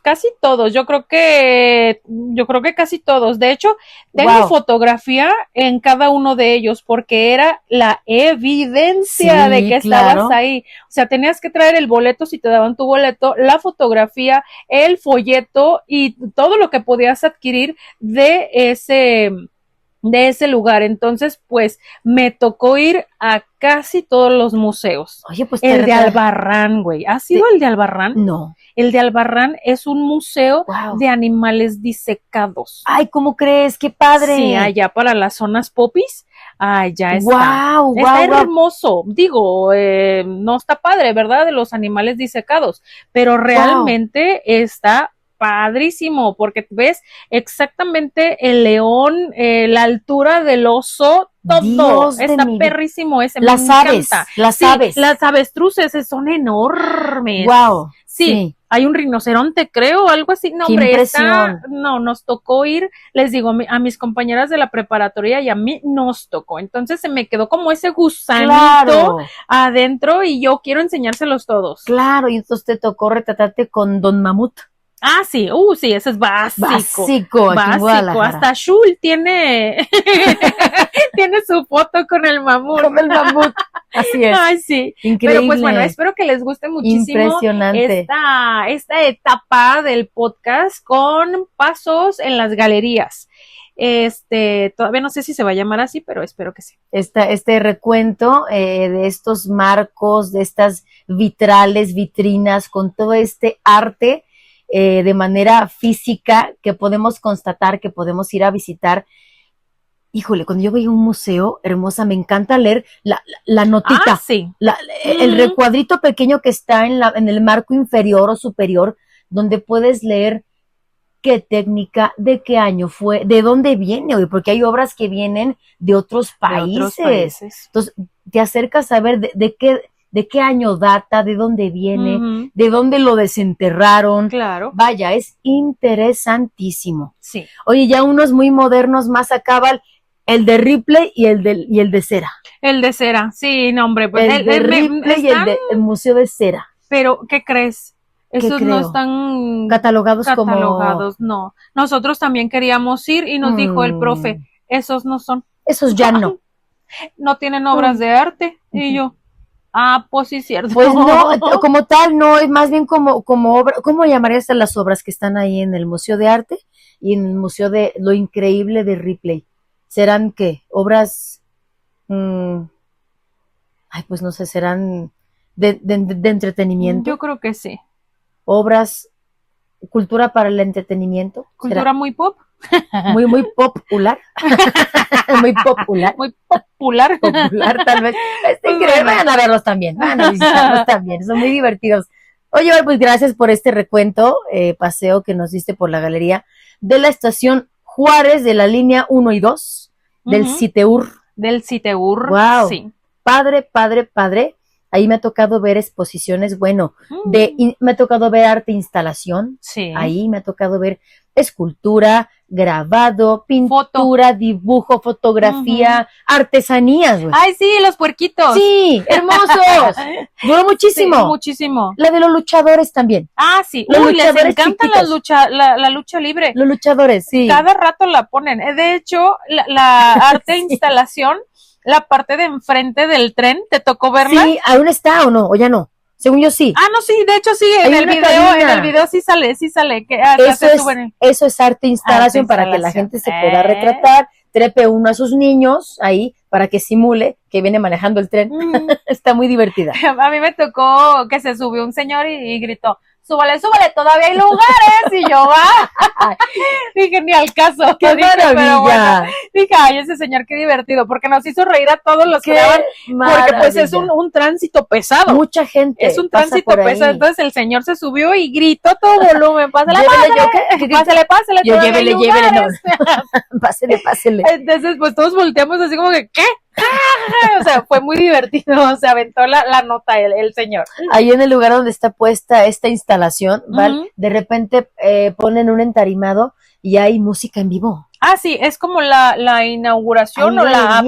yo creo que casi todos. De hecho, tengo fotografía en cada uno de ellos porque era la evidencia de que estabas ahí. O sea, tenías que traer el boleto si te daban tu boleto, la fotografía, el folleto y todo lo que podías adquirir de ese lugar. Entonces, pues, me tocó ir a casi todos los museos. Oye, pues el de Albarrán, güey. ¿Has ido el de Albarrán? No. El de Albarrán es un museo de animales disecados. Ay, ¿cómo crees? ¡Qué padre! Sí, allá para las zonas popis. Ya está. Está hermoso. Digo, no está padre, ¿verdad? De los animales disecados, pero realmente está padrísimo, porque ves exactamente el león, la altura del oso, todo. Está perrísimo ese. Las aves, las avestruces son enormes. Wow. Sí, hay un rinoceronte, creo, algo así. No, hombre, nos tocó ir, les digo, a mis compañeras de la preparatoria y a mí nos tocó. Entonces se me quedó como ese gusanito adentro y yo quiero enseñárselos todos. Claro, y entonces te tocó retratarte con Don Mamut. Ah, sí, sí, ese es básico. Básico. Hasta Shul tiene su foto con el mamut. Con el mamut, así es. Ay, sí. Increíble. Pero pues bueno, espero que les guste muchísimo. Impresionante. Esta etapa del podcast con pasos en las galerías. Todavía no sé si se va a llamar así, pero espero que sí. Este recuento de estos marcos, de estas vitrinas, con todo este arte de manera física que podemos constatar, que podemos ir a visitar. Híjole, cuando yo voy a un museo, hermosa, me encanta leer la notita, el recuadrito pequeño que está en el marco inferior o superior, donde puedes leer qué técnica, de qué año fue, de dónde viene, porque hay obras que vienen de otros países. Entonces, te acercas a ver de qué año data, de dónde viene, de dónde lo desenterraron. Claro. Vaya, es interesantísimo. Sí. Oye, ya unos muy modernos más acá, el de Ripley y el de Cera. El de Cera, sí, no, hombre. Pues el de Ripley y el Museo de Cera. Pero, ¿qué crees? Esos no están catalogados, no. Nosotros también queríamos ir y nos dijo el profe, esos no son. Esos ya no. No tienen obras de arte. Y yo, pues sí, cierto. Pues no, como tal, no, es más bien como obra. ¿Cómo llamarías a las obras que están ahí en el Museo de Arte y en el Museo de Lo Increíble de Ripley? ¿Serán qué? ¿Obras? Pues no sé, ¿serán de entretenimiento? Yo creo que sí. ¿Obras, cultura para el entretenimiento? ¿Cultura muy pop? Muy popular. Muy popular. Muy popular. Popular, tal vez. Vayan a verlos también. Van a visitarlos también. Son muy divertidos. Oye, pues gracias por este recuento, paseo que nos diste por la galería de la estación Juárez de la línea 1 y 2 del CITEUR. Del CITEUR. Wow. Sí. Padre. Ahí me ha tocado ver exposiciones, me ha tocado ver arte instalación. Sí. Ahí me ha tocado ver escultura, grabado, pintura, dibujo, fotografía, artesanías, güey. Ay, sí, los puerquitos. Sí, hermosos. Duró muchísimo. Sí, muchísimo. La de los luchadores también. Ah, sí. Los les encanta la lucha libre. Los luchadores, sí. Cada rato la ponen. De hecho, la arte instalación, la parte de enfrente del tren, ¿te tocó verla? Sí, ¿aún está o no? ¿O ya no? Según yo sí. Ah, no, sí, de hecho sí, en el video sí sale, que eso es arte instalación para que la gente se pueda retratar, trepe uno a sus niños ahí para que simule que viene manejando el tren. Está muy divertida. A mí me tocó que se subió un señor y gritó, súbale, todavía hay lugares, y yo, dije, ni al caso. ¡Qué maravilla! Pero bueno, dije, ay, ese señor, qué divertido, porque nos hizo reír a todos los que daban, porque pues es un tránsito pesado. Mucha gente es un tránsito pesado, entonces el señor se subió y gritó a todo volumen, pásale, yo llévele, no. Pásele. Entonces, pues todos volteamos así como que, ¿qué? O sea, fue muy divertido, se aventó la nota el señor. Ahí en el lugar donde está puesta esta instalación, ¿vale? De repente ponen un entarimado y hay música en vivo. Ah, sí, es como la inauguración o la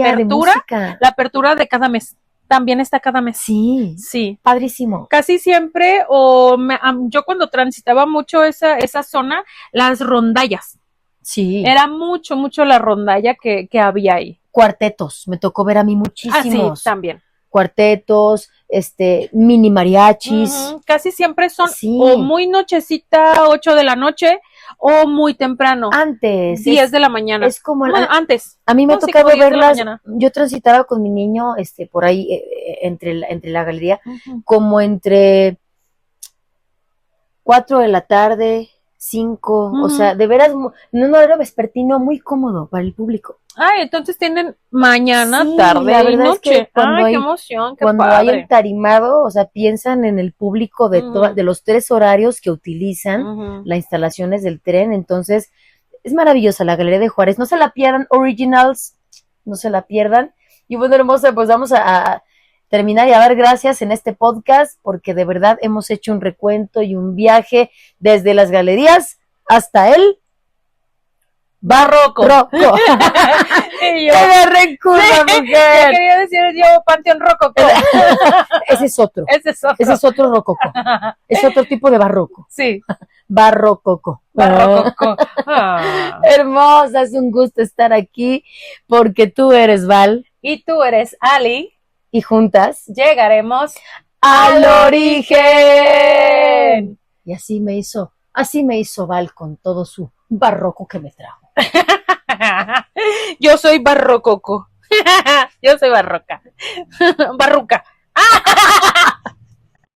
apertura de cada mes. También está cada mes. Sí. Padrísimo. Casi siempre, yo cuando transitaba mucho esa zona, las rondallas. Sí. Era mucho la rondalla que había ahí. Cuartetos, me tocó ver a mí muchísimos. Ah, sí, también. Cuartetos, mini mariachis. Casi siempre son o muy nochecita, 8 de la noche, o muy temprano. Antes. 10 de la mañana. Es como antes. A mí me ha tocado verlas. Yo transitaba con mi niño, por ahí, entre la galería, como entre 4 de la tarde, 5, o sea, de veras, un horario vespertino muy cómodo para el público. Ay, entonces tienen mañana, tarde y noche. Es que qué emoción, qué cuando padre. hay entarimado, o sea, piensan en el público de los 3 horarios que utilizan las instalaciones del tren. Entonces, es maravillosa la Galería de Juárez. No se la pierdan, Originals, no se la pierdan. Y bueno, hermosa, pues vamos a terminar y a dar gracias en este podcast, porque de verdad hemos hecho un recuento y un viaje desde las galerías hasta el Barroco. Y yo, ¡qué recuerda, mujer! Quería decir yo Panteón Rococó. Ese es otro. Ese es otro rococó. Es otro tipo de barroco. Sí. Barrococo. Hermosa, es un gusto estar aquí, porque tú eres Val. Y tú eres Ali. Y juntas llegaremos al origen. Y así me hizo Val con todo su barroco que me trajo. Yo soy barrococo. Yo soy barroca. Barruca.